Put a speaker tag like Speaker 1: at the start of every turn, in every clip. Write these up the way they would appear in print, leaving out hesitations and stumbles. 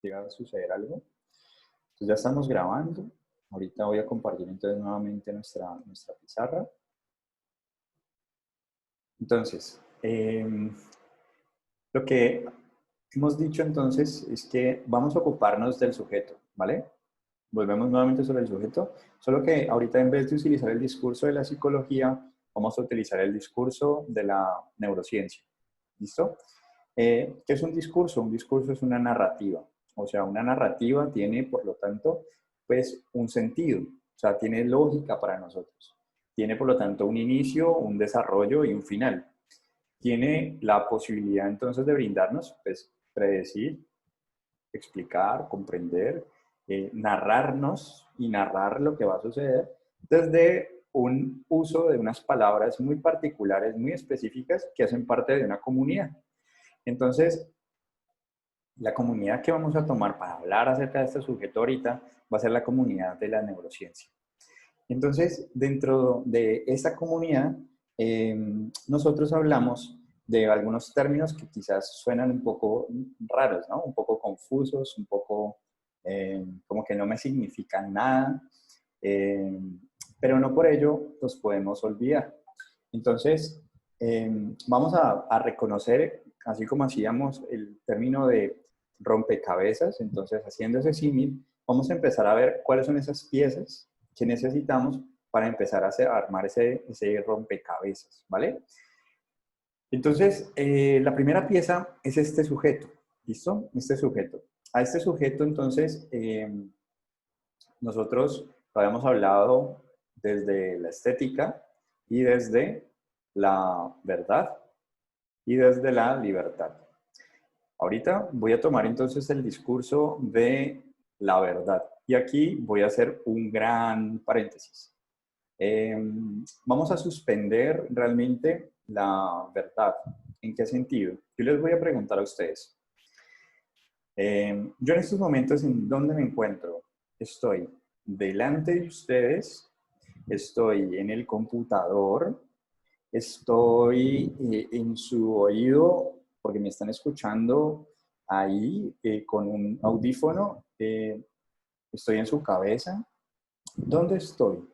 Speaker 1: llega a suceder algo. Entonces ya estamos grabando. Ahorita voy a compartir entonces nuevamente nuestra pizarra. Entonces, lo que hemos dicho entonces es que vamos a ocuparnos del sujeto, ¿vale? Volvemos nuevamente sobre el sujeto, solo que ahorita en vez de utilizar el discurso de la psicología, vamos a utilizar el discurso de la neurociencia. ¿Listo? ¿Qué es un discurso? Un discurso es una narrativa. O sea, una narrativa tiene, por lo tanto, pues un sentido. O sea, tiene lógica para nosotros. Tiene, por lo tanto, un inicio, un desarrollo y un final. Tiene la posibilidad, entonces, de brindarnos, pues, predecir, explicar, comprender, narrarnos y narrar lo que va a suceder desde un uso de unas palabras muy particulares, muy específicas, que hacen parte de una comunidad. Entonces, la comunidad que vamos a tomar para hablar acerca de este sujeto ahorita va a ser la comunidad de la neurociencia. Entonces, dentro de esa comunidad, nosotros hablamos de algunos términos que quizás suenan un poco raros, ¿no? Un poco confusos, un poco como que no me significan nada, eh, pero no por ello los podemos olvidar. Entonces, vamos a reconocer, así como hacíamos el término de rompecabezas, entonces haciendo ese símil, vamos a empezar a ver cuáles son esas piezas que necesitamos para empezar a armar ese rompecabezas, ¿vale? Entonces, la primera pieza es este sujeto, ¿listo? Este sujeto. A este sujeto, entonces, nosotros lo habíamos hablado desde la estética y desde la verdad y desde la libertad. Ahorita voy a tomar entonces el discurso de la verdad. Y aquí voy a hacer un gran paréntesis. Vamos a suspender realmente la verdad. ¿En qué sentido? Yo les voy a preguntar a ustedes. Yo en estos momentos, ¿en dónde me encuentro? Estoy delante de ustedes, estoy en el computador, estoy en su oído, porque me están escuchando ahí con un audífono, estoy en su cabeza. ¿Dónde estoy?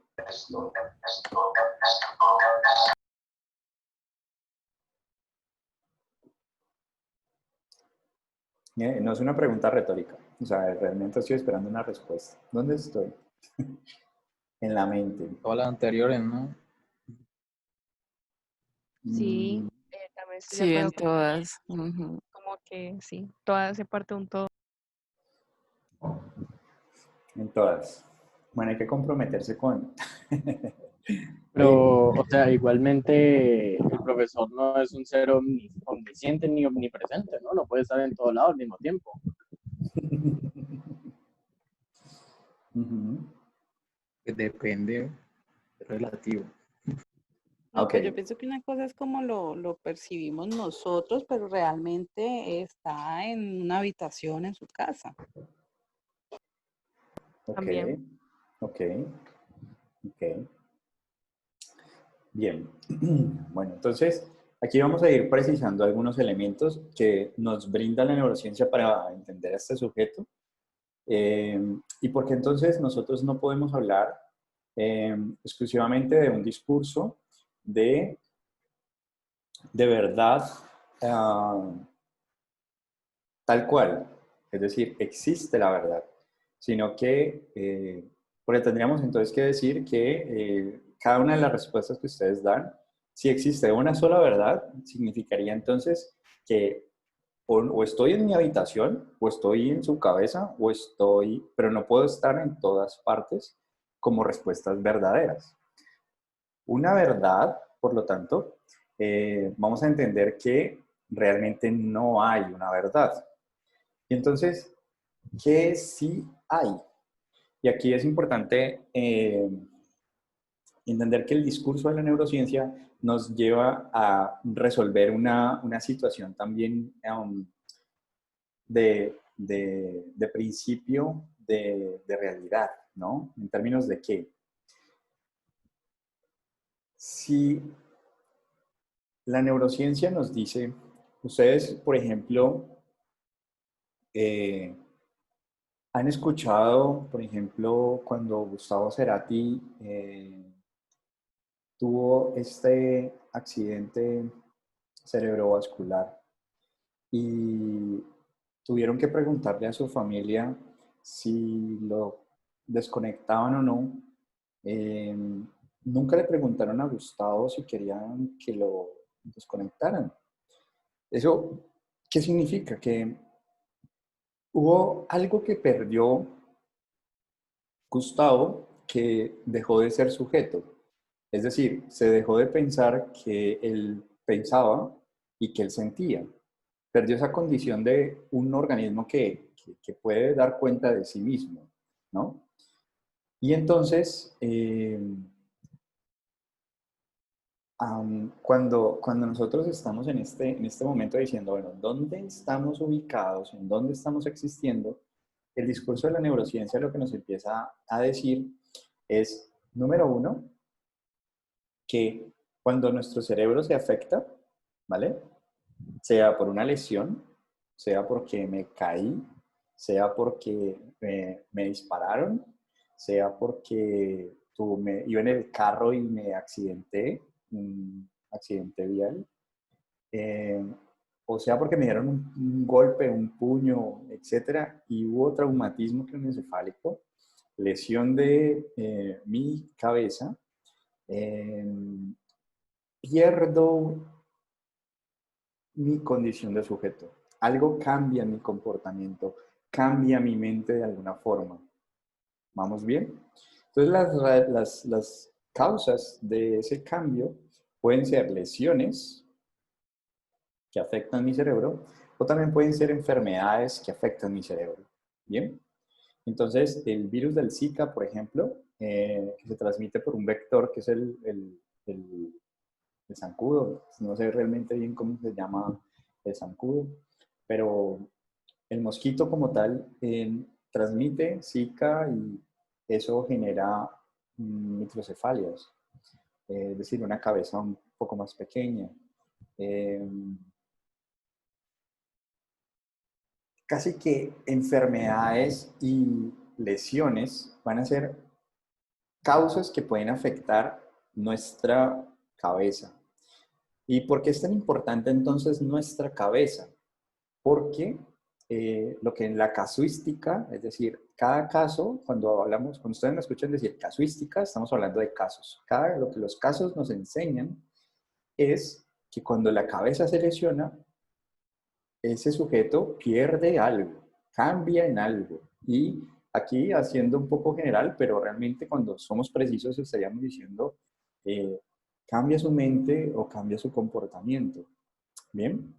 Speaker 1: No es una pregunta retórica, o sea, realmente estoy esperando una respuesta. ¿Dónde estoy? En la mente.
Speaker 2: Todas las anteriores, ¿no?
Speaker 3: Sí,
Speaker 1: Mm,
Speaker 3: también estoy de
Speaker 4: Sí,
Speaker 3: acuerdo
Speaker 4: en
Speaker 3: con ella.
Speaker 4: todas. Ujú.
Speaker 3: Como que sí, toda hace parte de un todo.
Speaker 1: en todas. Bueno, hay que comprometerse con...
Speaker 2: Pero, o sea, igualmente el profesor no es un ser omnisciente ni omnipresente, ¿no? No puede estar en todos lados al mismo tiempo.
Speaker 1: Ujú.
Speaker 2: Depende, es relativo.
Speaker 5: No,
Speaker 1: Ok,
Speaker 5: pues yo pienso que una cosa es como lo percibimos nosotros, pero realmente está en una habitación en su casa.
Speaker 1: ok,
Speaker 3: También.
Speaker 1: ok, ok. Bien. Bueno, entonces aquí vamos a ir precisando algunos elementos que nos brinda la neurociencia para entender a este sujeto. Y porque entonces nosotros no podemos hablar exclusivamente de un discurso de, de verdad tal cual, es decir, existe la verdad, sino que, porque tendríamos entonces que decir que cada una de las respuestas que ustedes dan, si existe una sola verdad, significaría entonces que o estoy en mi habitación, o estoy en su cabeza, o estoy, pero no puedo estar en todas partes como respuestas verdaderas. Una verdad, por lo tanto, vamos a entender que realmente no hay una verdad. Y entonces, ¿qué sí hay? Y aquí es importante entender que el discurso de la neurociencia nos lleva a resolver una situación también de principio de realidad, ¿no? En términos de que si la neurociencia nos dice, ustedes, por ejemplo, ¿Han escuchado, por ejemplo, cuando Gustavo Cerati tuvo este accidente cerebrovascular y tuvieron que preguntarle a su familia si lo desconectaban o no? Eh, Nunca le preguntaron a Gustavo si querían que lo desconectaran. ¿Eso qué significa? Que hubo algo que perdió Gustavo que dejó de ser sujeto. Es decir, se dejó de pensar que él pensaba y que él sentía. Perdió esa condición de un organismo que puede dar cuenta de sí mismo, ¿no? Y entonces, cuando nosotros estamos en este momento diciendo, bueno, ¿dónde estamos ubicados? ¿En dónde estamos existiendo? El discurso de la neurociencia lo que nos empieza a decir es, número uno, que cuando nuestro cerebro se afecta, ¿vale? Sea por una lesión, sea porque me caí, sea porque me dispararon, sea porque iba en el carro y me accidenté, un accidente vial, eh, o sea porque me dieron un golpe, un puño, etcétera, y hubo traumatismo craneoencefálico, lesión de mi cabeza, eh, pierdo mi condición de sujeto. Algo cambia en mi comportamiento, cambia mi mente de alguna forma. ¿Vamos bien? Entonces las causas de ese cambio pueden ser lesiones que afectan mi cerebro o también pueden ser enfermedades que afectan mi cerebro. ¿Bien? Entonces, el virus del Zika, por ejemplo, que se transmite por un vector que es el zancudo. No sé realmente bien cómo se llama el zancudo, pero el mosquito como tal transmite Zika y eso genera microcefalias, es decir, una cabeza un poco más pequeña. Eh, Casi que enfermedades y lesiones van a ser causas que pueden afectar nuestra cabeza. ¿Y por qué es tan importante entonces nuestra cabeza? Porque lo que en la casuística, es decir, cada caso, cuando ustedes me escuchan decir casuística, estamos hablando de casos. Lo que los casos nos enseñan es que cuando la cabeza se lesiona, ese sujeto pierde algo, cambia en algo. Y aquí, haciendo un poco general, pero realmente cuando somos precisos estaríamos diciendo, eh, cambia su mente o cambia su comportamiento. Bien.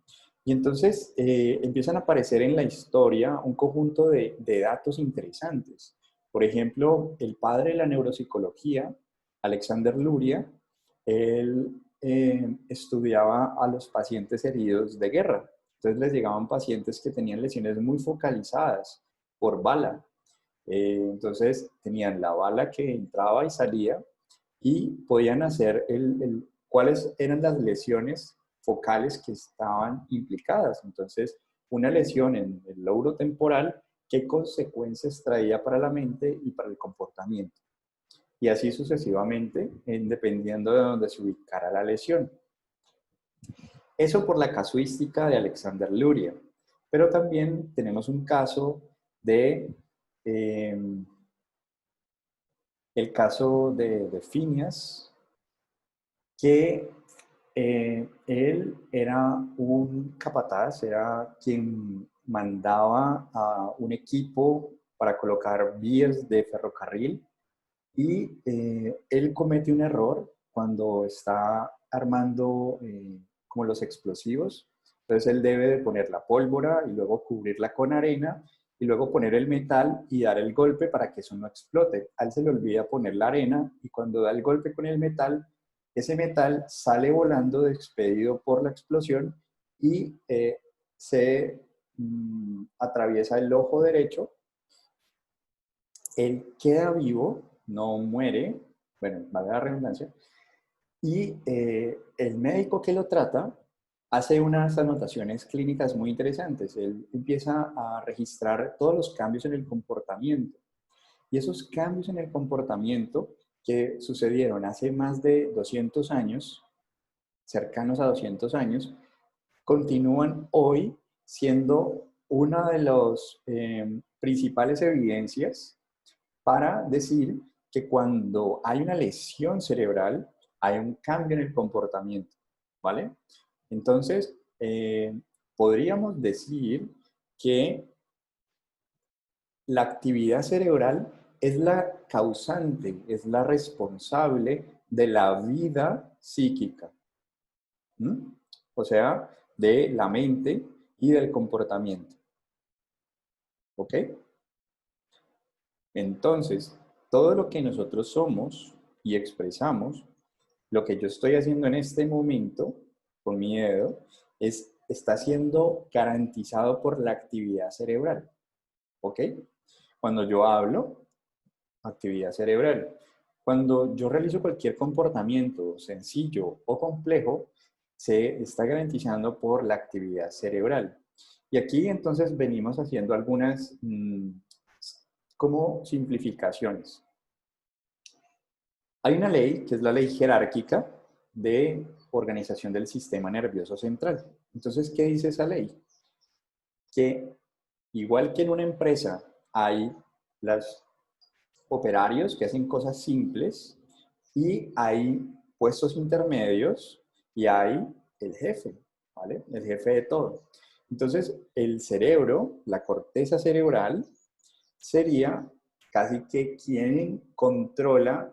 Speaker 1: Y entonces empiezan a aparecer en la historia un conjunto de datos interesantes. Por ejemplo, el padre de la neuropsicología, Alexander Luria, él estudiaba a los pacientes heridos de guerra. Entonces les llegaban pacientes que tenían lesiones muy focalizadas por bala. Entonces tenían la bala que entraba y salía y podían hacer cuáles eran las lesiones focales que estaban implicadas. Entonces, una lesión en el lóbulo temporal, ¿qué consecuencias traía para la mente y para el comportamiento? Y así sucesivamente, dependiendo de dónde se ubicara la lesión. Eso por la casuística de Alexander Luria. Pero también tenemos un caso de el caso de Phineas, que él era un capataz, era quien mandaba a un equipo para colocar vías de ferrocarril y él comete un error cuando está armando como los explosivos. Entonces él debe de poner la pólvora y luego cubrirla con arena y luego poner el metal y dar el golpe para que eso no explote. A él se le olvida poner la arena y cuando da el golpe con el metal, ese metal sale volando despedido por la explosión y se atraviesa el ojo derecho. Él queda vivo, no muere, bueno, valga la redundancia, y el médico que lo trata hace unas anotaciones clínicas muy interesantes. Él empieza a registrar todos los cambios en el comportamiento. Y esos cambios en el comportamiento que sucedieron hace más de 200 años, cercanos a 200 años, continúan hoy siendo una de las principales evidencias para decir que cuando hay una lesión cerebral, hay un cambio en el comportamiento, ¿vale? Entonces, podríamos decir que la actividad cerebral es la causante, es la responsable de la vida psíquica. ¿Mm? O sea, de la mente y del comportamiento. ¿Ok? Entonces, todo lo que nosotros somos y expresamos, lo que yo estoy haciendo en este momento con mi dedo, está siendo garantizado por la actividad cerebral. ¿Ok? Cuando yo hablo, actividad cerebral. Cuando yo realizo cualquier comportamiento sencillo o complejo, se está garantizando por la actividad cerebral. Y aquí entonces venimos haciendo algunas como simplificaciones. Hay una ley, que es la ley jerárquica de organización del sistema nervioso central. Entonces, ¿qué dice esa ley? Que igual que en una empresa hay los operarios que hacen cosas simples y hay puestos intermedios y hay el jefe, ¿vale? El jefe de todo. Entonces, el cerebro, la corteza cerebral, sería casi que quien controla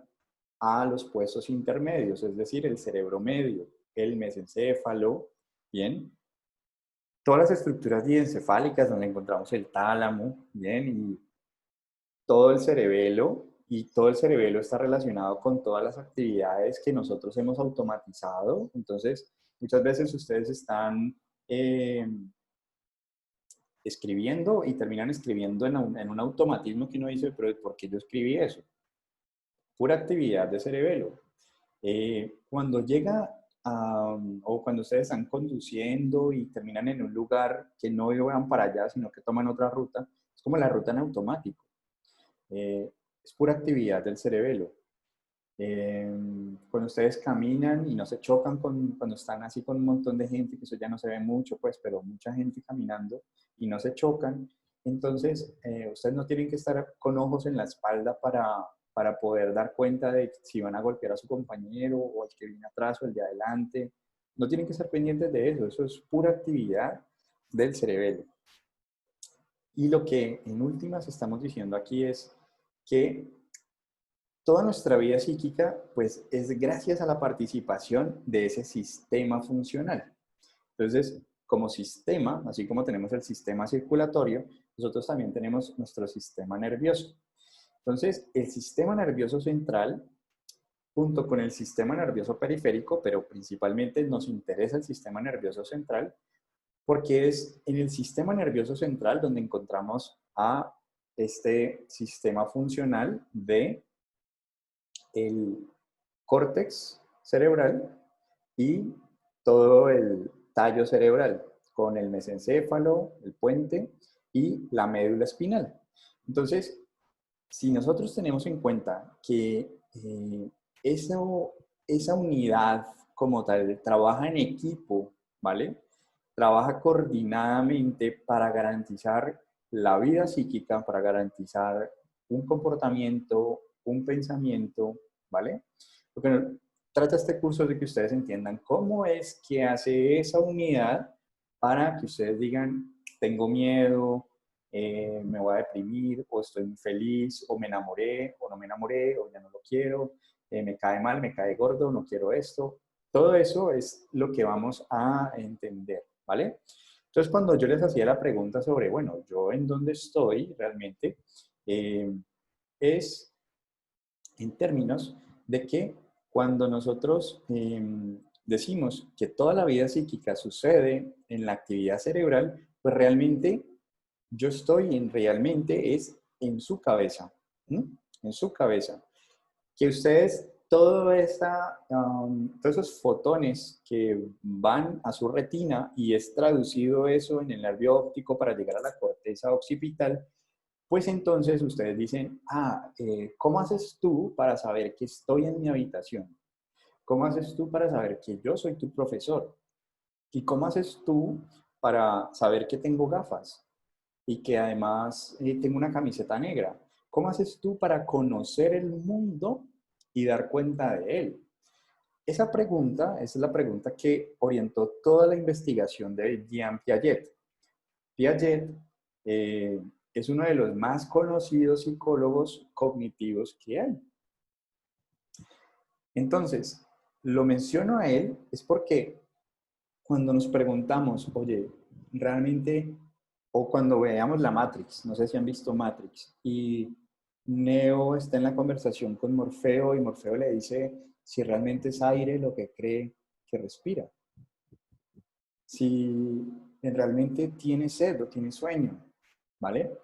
Speaker 1: a los puestos intermedios, es decir, el cerebro medio, el mesencéfalo, ¿bien? Todas las estructuras diencefálicas donde encontramos el tálamo, ¿bien? Y todo el cerebelo, y todo el cerebelo está relacionado con todas las actividades que nosotros hemos automatizado. Entonces, muchas veces ustedes están escribiendo y terminan escribiendo en un automatismo que uno dice, pero ¿por qué yo escribí eso? Pura actividad de cerebelo. Cuando llega o cuando ustedes están conduciendo y terminan en un lugar que no van para allá, sino que toman otra ruta, es como la ruta en automático. Es pura actividad del cerebelo. Cuando ustedes caminan y no se chocan cuando están así con un montón de gente, que eso ya no se ve mucho, pues, pero mucha gente caminando y no se chocan, entonces ustedes no tienen que estar con ojos en la espalda para poder dar cuenta de si van a golpear a su compañero o al que viene atrás o el de adelante. No tienen que estar pendientes de eso, eso es pura actividad del cerebelo. Y lo que en últimas estamos diciendo aquí es que toda nuestra vida psíquica, pues, es gracias a la participación de ese sistema funcional. Entonces, como sistema, así como tenemos el sistema circulatorio, nosotros también tenemos nuestro sistema nervioso. Entonces, el sistema nervioso central, junto con el sistema nervioso periférico, pero principalmente nos interesa el sistema nervioso central, porque es en el sistema nervioso central donde encontramos a este sistema funcional de el córtex cerebral y todo el tallo cerebral, con el mesencéfalo, el puente y la médula espinal. Entonces, si nosotros tenemos en cuenta que esa unidad como tal trabaja en equipo, ¿vale? Trabaja coordinadamente para garantizar la vida psíquica, para garantizar un comportamiento, un pensamiento, ¿vale? Lo que trata este curso es de que ustedes entiendan cómo es que hace esa unidad para que ustedes digan, tengo miedo, me voy a deprimir, o estoy muy feliz, o me enamoré, o no me enamoré, o ya no lo quiero, me cae mal, me cae gordo, no quiero esto. Todo eso es lo que vamos a entender, ¿vale? Entonces, cuando yo les hacía la pregunta sobre, bueno, ¿yo en dónde estoy realmente? Es en términos de que cuando nosotros decimos que toda la vida psíquica sucede en la actividad cerebral, pues realmente yo estoy realmente es en su cabeza, ¿no? En su cabeza. Que ustedes todos esos fotones que van a su retina y es traducido eso en el nervio óptico para llegar a la corteza occipital, pues entonces ustedes dicen, ¿cómo haces tú para saber que estoy en mi habitación? ¿Cómo haces tú para saber que yo soy tu profesor? ¿Y cómo haces tú para saber que tengo gafas y que además tengo una camiseta negra? ¿Cómo haces tú para conocer el mundo y dar cuenta de él? Esa es la pregunta que orientó toda la investigación de Jean Piaget. Piaget es uno de los más conocidos psicólogos cognitivos que hay. Entonces, lo menciono a él es porque cuando nos preguntamos, oye, realmente, o cuando veamos la Matrix, no sé si han visto Matrix, y Neo está en la conversación con Morfeo y Morfeo le dice si realmente es aire lo que cree que respira, si realmente tiene sed o tiene sueño, ¿vale?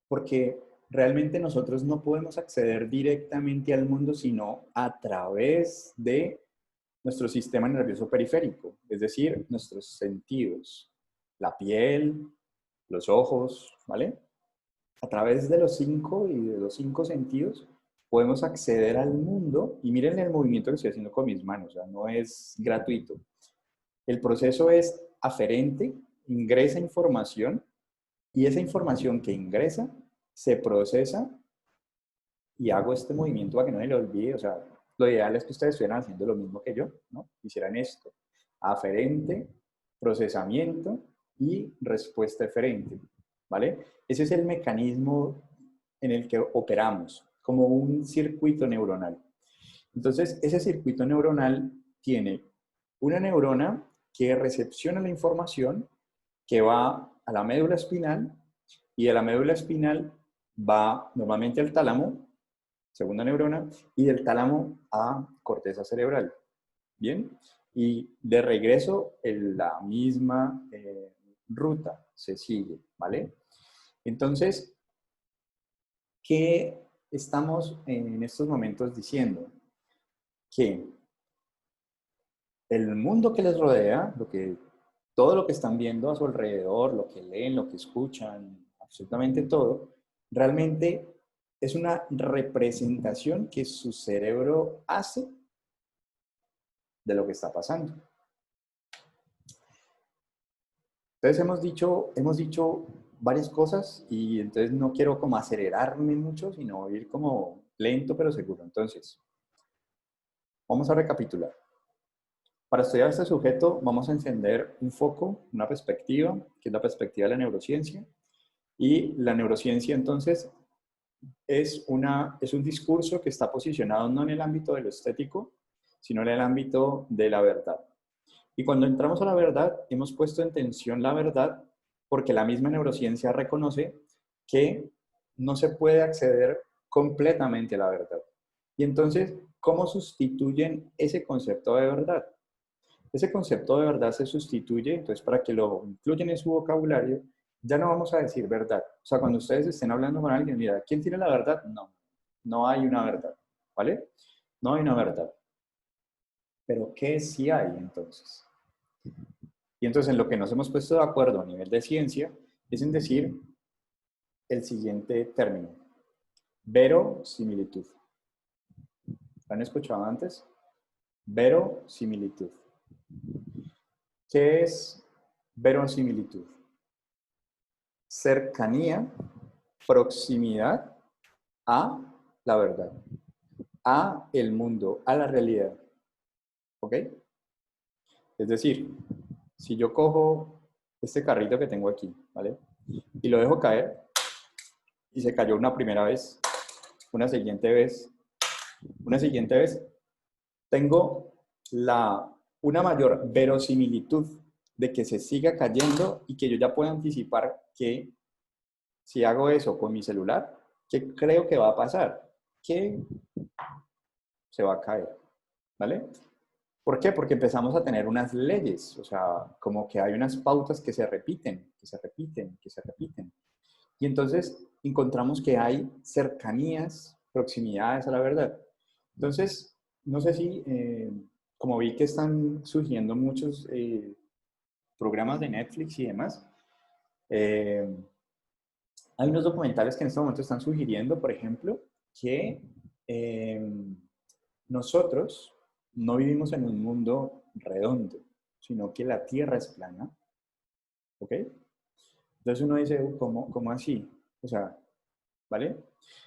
Speaker 1: Porque realmente nosotros no podemos acceder directamente al mundo sino a través de nuestro sistema nervioso periférico, es decir, nuestros sentidos, la piel, los ojos, ¿vale? A través de los 5 y de los 5 sentidos podemos acceder al mundo y miren el movimiento que estoy haciendo con mis manos, o sea, no es gratuito. El proceso es aferente, ingresa información y esa información que ingresa se procesa y hago este movimiento para que no se le olvide, o sea, lo ideal es que ustedes estuvieran haciendo lo mismo que yo, ¿no? Hicieran esto, aferente, procesamiento y respuesta eferente, ¿vale? Ese es el mecanismo en el que operamos, como un circuito neuronal. Entonces, ese circuito neuronal tiene una neurona que recepciona la información, que va a la médula espinal, y de la médula espinal va normalmente al tálamo, segunda neurona, y del tálamo a corteza cerebral. ¿Bien? Y de regreso en la misma ruta se sigue, ¿vale? Entonces, ¿qué estamos en estos momentos diciendo? Que el mundo que les rodea, todo lo que están viendo a su alrededor, lo que leen, lo que escuchan, absolutamente todo, realmente es una representación que su cerebro hace de lo que está pasando. Entonces hemos dicho varias cosas y entonces no quiero como acelerarme mucho, sino ir como lento pero seguro. Entonces, vamos a recapitular. Para estudiar este sujeto vamos a encender un foco, una perspectiva, que es la perspectiva de la neurociencia. Y la neurociencia entonces es un discurso que está posicionado no en el ámbito de lo estético, sino en el ámbito de la verdad. Y cuando entramos a la verdad, hemos puesto en tensión la verdad porque la misma neurociencia reconoce que no se puede acceder completamente a la verdad. Y entonces, ¿cómo sustituyen ese concepto de verdad? Ese concepto de verdad se sustituye, entonces para que lo incluyan en su vocabulario, ya no vamos a decir verdad. O sea, cuando ustedes estén hablando con alguien, mira, ¿quién tiene la verdad? No, no hay una verdad, ¿vale? No hay una verdad. Pero ¿qué sí hay entonces? Y entonces en lo que nos hemos puesto de acuerdo a nivel de ciencia es en decir el siguiente término, verosimilitud. ¿Lo han escuchado antes? Verosimilitud. ¿Qué es verosimilitud? Cercanía, proximidad a la verdad, a el mundo, a la realidad. ¿Ok? Es decir, si yo cojo este carrito que tengo aquí, ¿vale? Y lo dejo caer y se cayó una primera vez, una siguiente vez, tengo una mayor verosimilitud de que se siga cayendo y que yo ya puedo anticipar que si hago eso con mi celular, ¿qué creo que va a pasar? Que se va a caer, ¿vale? ¿Por qué? Porque empezamos a tener unas leyes, o sea, como que hay unas pautas que se repiten, que se repiten, que se repiten. Y entonces encontramos que hay cercanías, proximidades a la verdad. Entonces, no sé si, como vi que están surgiendo muchos programas de Netflix y demás, eh, hay unos documentales que en este momento están sugiriendo, por ejemplo, que nosotros no vivimos en un mundo redondo, sino que la Tierra es plana, ¿ok? Entonces uno dice, ¿cómo así? O sea, ¿vale?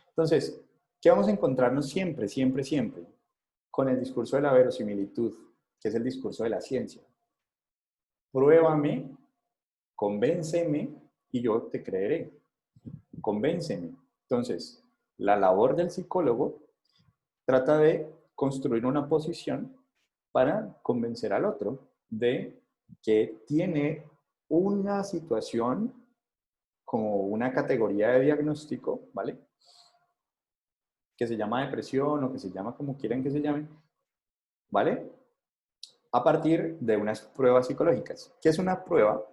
Speaker 1: Entonces, ¿qué vamos a encontrarnos siempre, siempre, siempre? Con el discurso de la verosimilitud, que es el discurso de la ciencia. Pruébame, convénceme y yo te creeré. Convénceme. Entonces, la labor del psicólogo trata de construir una posición para convencer al otro de que tiene una situación como una categoría de diagnóstico, ¿vale? Que se llama depresión o que se llama como quieran que se llame, ¿vale? A partir de unas pruebas psicológicas. ¿Qué es una prueba?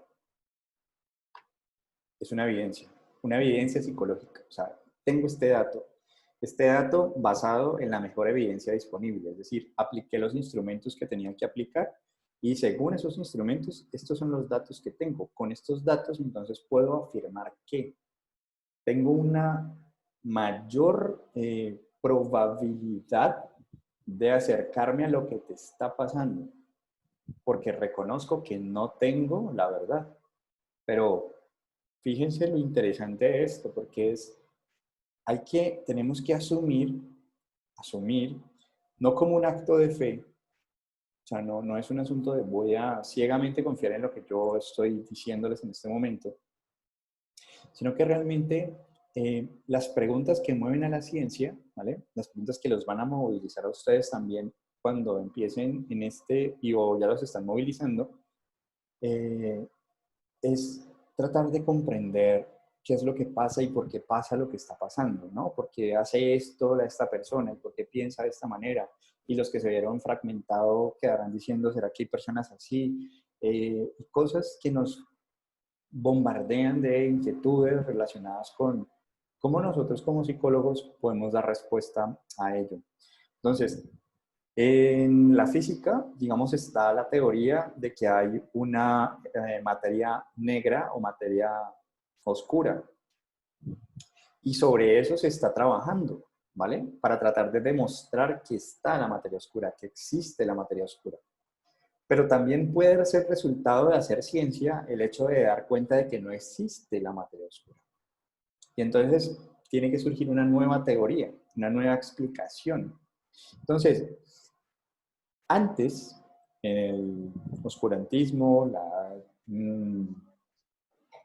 Speaker 1: Es una evidencia psicológica. O sea, tengo este dato basado en la mejor evidencia disponible, es decir, apliqué los instrumentos que tenía que aplicar y según esos instrumentos, estos son los datos que tengo. Con estos datos, entonces, puedo afirmar que tengo una mayor probabilidad de acercarme a lo que te está pasando, porque reconozco que no tengo la verdad. Pero fíjense lo interesante de esto, porque tenemos que asumir, no como un acto de fe, o sea, no es un asunto de voy a ciegamente confiar en lo que yo estoy diciéndoles en este momento, sino que realmente las preguntas que mueven a la ciencia, ¿vale? Las preguntas que los van a movilizar a ustedes también cuando empiecen en o ya los están movilizando, es tratar de comprender qué es lo que pasa y por qué pasa lo que está pasando, ¿no? ¿Por qué hace esto esta persona y por qué piensa de esta manera? Y los que se vieron fragmentados quedarán diciendo, ¿será que hay personas así? Y cosas que nos bombardean de inquietudes relacionadas con cómo nosotros como psicólogos podemos dar respuesta a ello. Entonces, en la física, digamos, está la teoría de que hay una materia negra o materia oscura. Y sobre eso se está trabajando, ¿vale? Para tratar de demostrar que está la materia oscura, que existe la materia oscura. Pero también puede ser resultado de hacer ciencia el hecho de dar cuenta de que no existe la materia oscura. Y entonces tiene que surgir una nueva teoría, una nueva explicación. Entonces, antes, en el oscurantismo,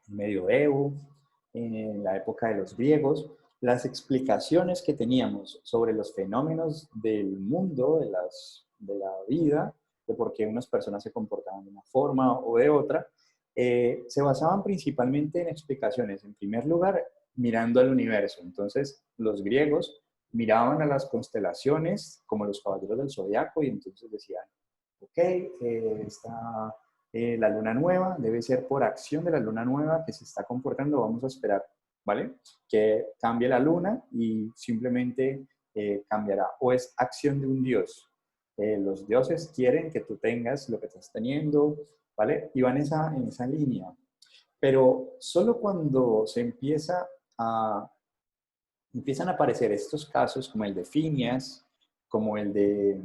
Speaker 1: medioevo, en la época de los griegos, las explicaciones que teníamos sobre los fenómenos del mundo, de la vida, de por qué unas personas se comportaban de una forma o de otra, se basaban principalmente en explicaciones, en primer lugar, mirando al universo. Entonces, los griegos miraban a las constelaciones como los caballeros del zodiaco y entonces decían, ok, está la luna nueva, debe ser por acción de la luna nueva que se está comportando, vamos a esperar, ¿vale? Que cambie la luna y simplemente cambiará. O es acción de un dios. Los dioses quieren que tú tengas lo que estás teniendo, ¿vale? Y van en esa línea. Pero solo cuando empiezan a aparecer estos casos, como el de Phineas, como el de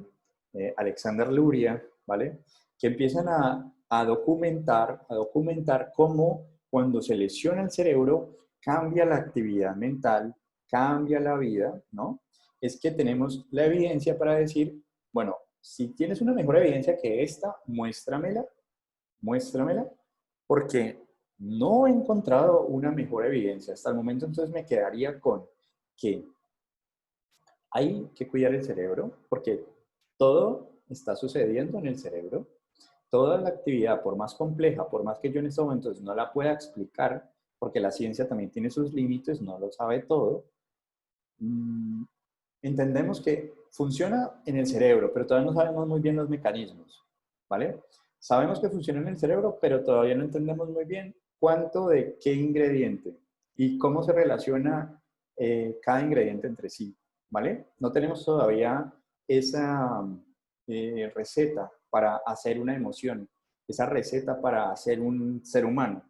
Speaker 1: Alexander Luria, ¿vale? Que empiezan a documentar cómo cuando se lesiona el cerebro cambia la actividad mental, cambia la vida, ¿no? Es que tenemos la evidencia para decir, bueno, si tienes una mejor evidencia que esta, muéstramela, porque no he encontrado una mejor evidencia hasta el momento, entonces me quedaría con que hay que cuidar el cerebro porque todo está sucediendo en el cerebro. Toda la actividad, por más compleja, por más que yo en estos momentos no la pueda explicar, porque la ciencia también tiene sus límites, no lo sabe todo, entendemos que funciona en el cerebro, pero todavía no sabemos muy bien los mecanismos, ¿vale? Sabemos que funciona en el cerebro, pero todavía no entendemos muy bien cuánto de qué ingrediente y cómo se relaciona cada ingrediente entre sí, ¿vale? No tenemos todavía esa receta para hacer una emoción, esa receta para hacer un ser humano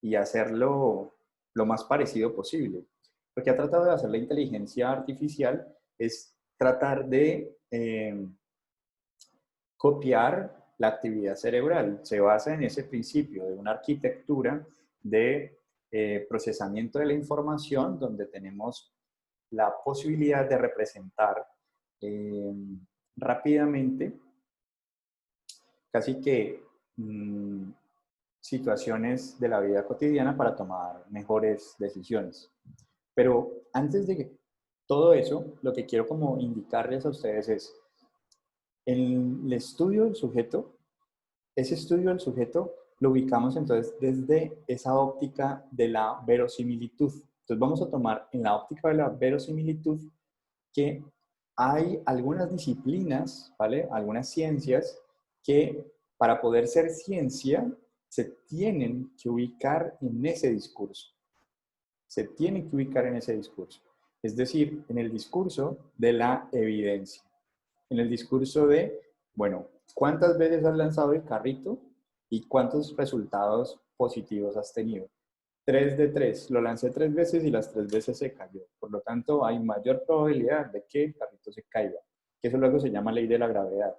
Speaker 1: y hacerlo lo más parecido posible. Lo que ha tratado de hacer la inteligencia artificial es tratar de copiar la actividad cerebral. Se basa en ese principio de una arquitectura de procesamiento de la información donde tenemos la posibilidad de representar rápidamente casi que situaciones de la vida cotidiana para tomar mejores decisiones. Pero antes de todo eso, lo que quiero como indicarles a ustedes es, en el estudio del sujeto, ese estudio del sujeto lo ubicamos entonces desde esa óptica de la verosimilitud. Entonces vamos a tomar en la óptica de la verosimilitud que hay algunas disciplinas, ¿vale? Algunas ciencias que para poder ser ciencia se tienen que ubicar en ese discurso. Se tienen que ubicar en ese discurso. Es decir, en el discurso de la evidencia. En el discurso de, bueno, ¿cuántas veces has lanzado el carrito y cuántos resultados positivos has tenido? 3 de 3. Lo lancé 3 veces y las 3 veces se cayó. Por lo tanto, hay mayor probabilidad de que el carrito se caiga. Que eso luego se llama ley de la gravedad.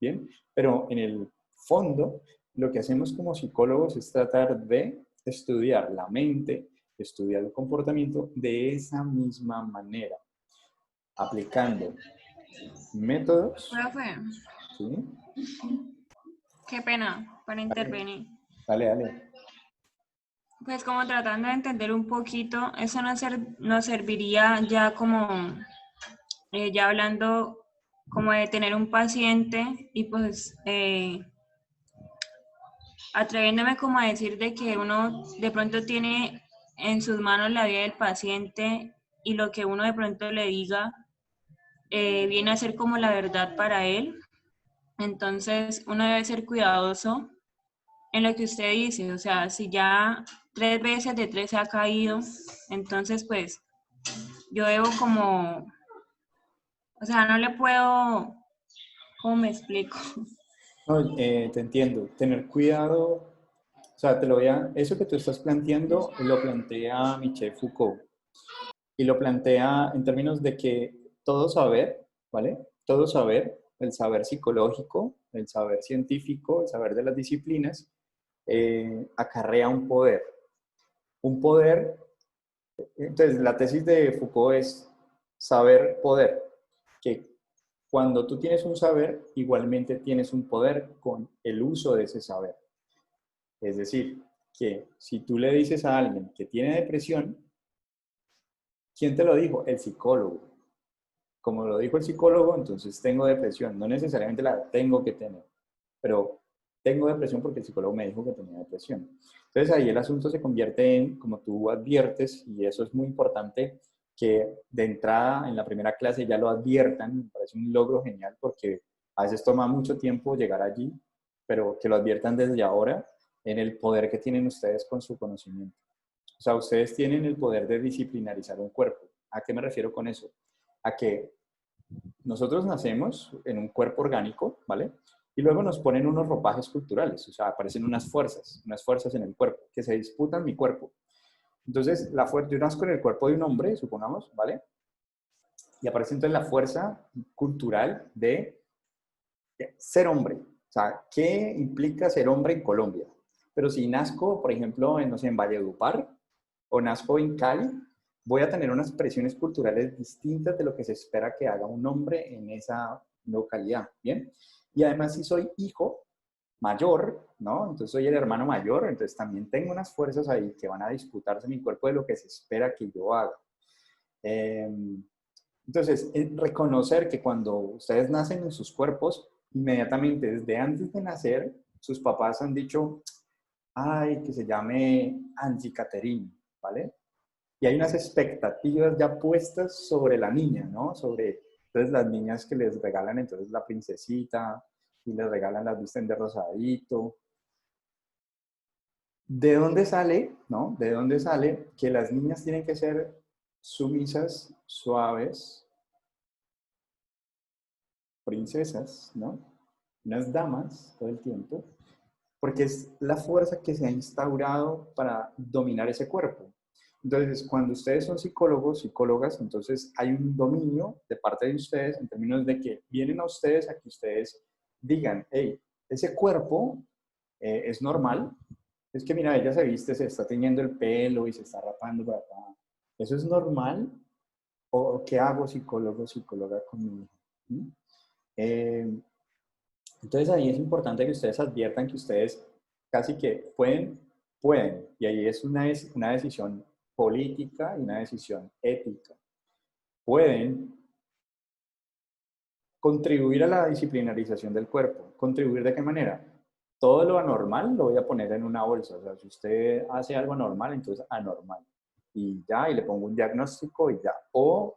Speaker 1: ¿Bien? Pero en el fondo, lo que hacemos como psicólogos es tratar de estudiar la mente, estudiar el comportamiento de esa misma manera, aplicando métodos.
Speaker 4: Profe,
Speaker 1: ¿Sí?
Speaker 4: qué pena para intervenir.
Speaker 1: Dale, dale.
Speaker 4: Pues como tratando de entender un poquito, eso nos serviría ya como, ya hablando como de tener un paciente y pues atreviéndome como a decir de que uno de pronto tiene en sus manos la vida del paciente y lo que uno de pronto le diga viene a ser como la verdad para él. Entonces uno debe ser cuidadoso en lo que usted dice, o sea, si ya 3 veces de 3 se ha caído, entonces pues yo debo como, o sea, no le puedo, ¿cómo me explico?
Speaker 1: No, te entiendo. Tener cuidado, o sea, eso que tú estás planteando lo plantea Michel Foucault y lo plantea en términos de que todo saber, ¿vale? Todo saber, el saber psicológico, el saber científico, el saber de las disciplinas, acarrea un poder. Un poder, entonces la tesis de Foucault es saber poder, que cuando tú tienes un saber, igualmente tienes un poder con el uso de ese saber. Es decir, que si tú le dices a alguien que tiene depresión, ¿quién te lo dijo? El psicólogo. Como lo dijo el psicólogo, entonces tengo depresión. No necesariamente la tengo que tener, pero tengo depresión porque el psicólogo me dijo que tenía depresión. Entonces ahí el asunto se convierte en, como tú adviertes, y eso es muy importante, que de entrada en la primera clase ya lo adviertan. Me parece un logro genial porque a veces toma mucho tiempo llegar allí, pero que lo adviertan desde ahora en el poder que tienen ustedes con su conocimiento. O sea, ustedes tienen el poder de disciplinarizar un cuerpo. ¿A qué me refiero con eso? A que nosotros nacemos en un cuerpo orgánico, ¿vale? Y luego nos ponen unos ropajes culturales, o sea, aparecen unas fuerzas en el cuerpo que se disputan mi cuerpo. Entonces, yo nazco en el cuerpo de un hombre, supongamos, ¿vale? Y aparece entonces la fuerza cultural de ser hombre. O sea, ¿qué implica ser hombre en Colombia? Pero si nazco, por ejemplo, no sé, en Valledupar o nazco en Cali, voy a tener unas presiones culturales distintas de lo que se espera que haga un hombre en esa localidad, ¿bien? Y además, si soy hijo mayor, ¿no? Entonces soy el hermano mayor, entonces también tengo unas fuerzas ahí que van a disputarse mi cuerpo de lo que se espera que yo haga. Entonces, reconocer que cuando ustedes nacen en sus cuerpos, inmediatamente, desde antes de nacer, sus papás han dicho, ay, que se llame Angie Caterine, ¿vale? Y hay unas expectativas ya puestas sobre la niña, ¿no? Sobre, entonces, las niñas que les regalan entonces la princesita y les regalan las visten de rosadito. ¿De dónde sale, no? ¿De dónde sale que las niñas tienen que ser sumisas, suaves, princesas, ¿no? Unas damas todo el tiempo, porque es la fuerza que se ha instaurado para dominar ese cuerpo. Entonces, cuando ustedes son psicólogos, psicólogas, entonces hay un dominio de parte de ustedes en términos de que vienen a ustedes a que ustedes digan, hey, ese cuerpo es normal. Es que mira, ella se viste, se está teñiendo el pelo y se está rapando para acá. ¿Eso es normal? ¿O qué hago psicólogo, psicóloga con mi hijo? ¿Mm? Entonces ahí es importante que ustedes adviertan que ustedes casi que pueden, y ahí es una decisión política y una decisión ética. Pueden contribuir a la disciplinarización del cuerpo. ¿Contribuir de qué manera? Todo lo anormal lo voy a poner en una bolsa. O sea, si usted hace algo anormal, entonces anormal. Y ya, y le pongo un diagnóstico y ya. O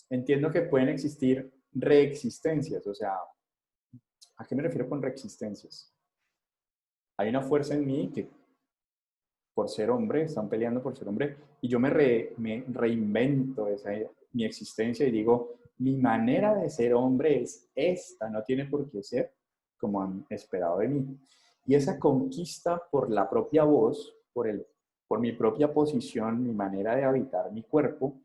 Speaker 1: entiendo que pueden existir reexistencias. O sea, ¿a qué me refiero con reexistencias? Hay una fuerza en mí que por ser hombre, están peleando por ser hombre, y yo me reinvento mi existencia y digo, mi manera de ser hombre es esta, no tiene por qué ser como han esperado de mí. Y esa conquista por la propia voz, por mi propia posición, mi manera de habitar mi cuerpo,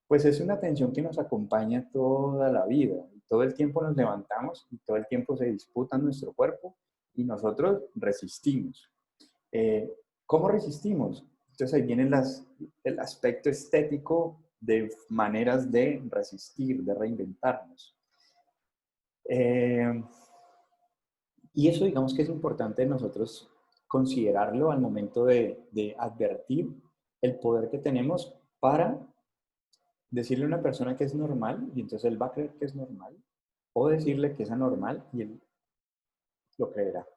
Speaker 1: pues es una tensión que nos acompaña toda la vida. Todo el tiempo nos levantamos y todo el tiempo se disputa nuestro cuerpo y nosotros resistimos. ¿Cómo resistimos? Entonces ahí viene el aspecto estético de maneras de resistir, de reinventarnos. Y eso digamos que es importante nosotros considerarlo al momento de advertir el poder que tenemos para decirle a una persona que es normal y entonces él va a creer que es normal, o decirle que es anormal y él lo creerá.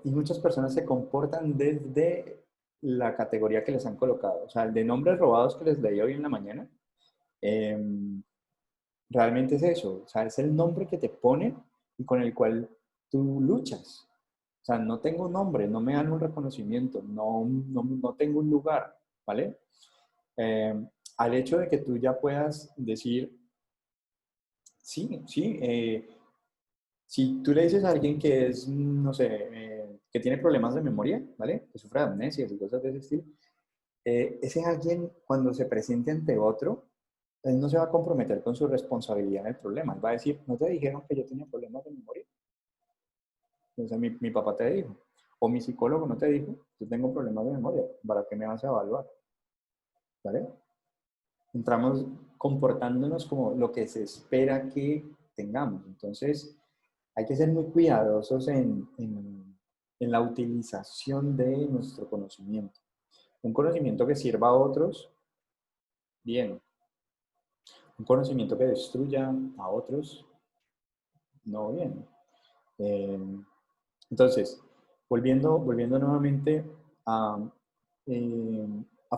Speaker 1: Y muchas personas se comportan desde la categoría que les han colocado. O sea, el de nombres robados que les leí hoy en la mañana, realmente es eso. O sea, es el nombre que te ponen y con el cual tú luchas. O sea, no tengo nombre, no me dan un reconocimiento, no tengo un lugar, ¿vale? Al hecho de que tú ya puedas decir, sí, si tú le dices a alguien que es, no sé, que tiene problemas de memoria, ¿vale? Que sufre de amnesia y cosas de ese estilo, ese alguien cuando se presente ante otro, él no se va a comprometer con su responsabilidad en el problema. Él va a decir, ¿no te dijeron que yo tenía problemas de memoria? Entonces mi papá te dijo, o mi psicólogo no te dijo, yo tengo problemas de memoria, ¿para qué me vas a evaluar? ¿Vale? Entramos comportándonos como lo que se espera que tengamos. Entonces, hay que ser muy cuidadosos en la utilización de nuestro conocimiento. Un conocimiento que sirva a otros, bien. Un conocimiento que destruya a otros, no bien. Entonces, volviendo nuevamente a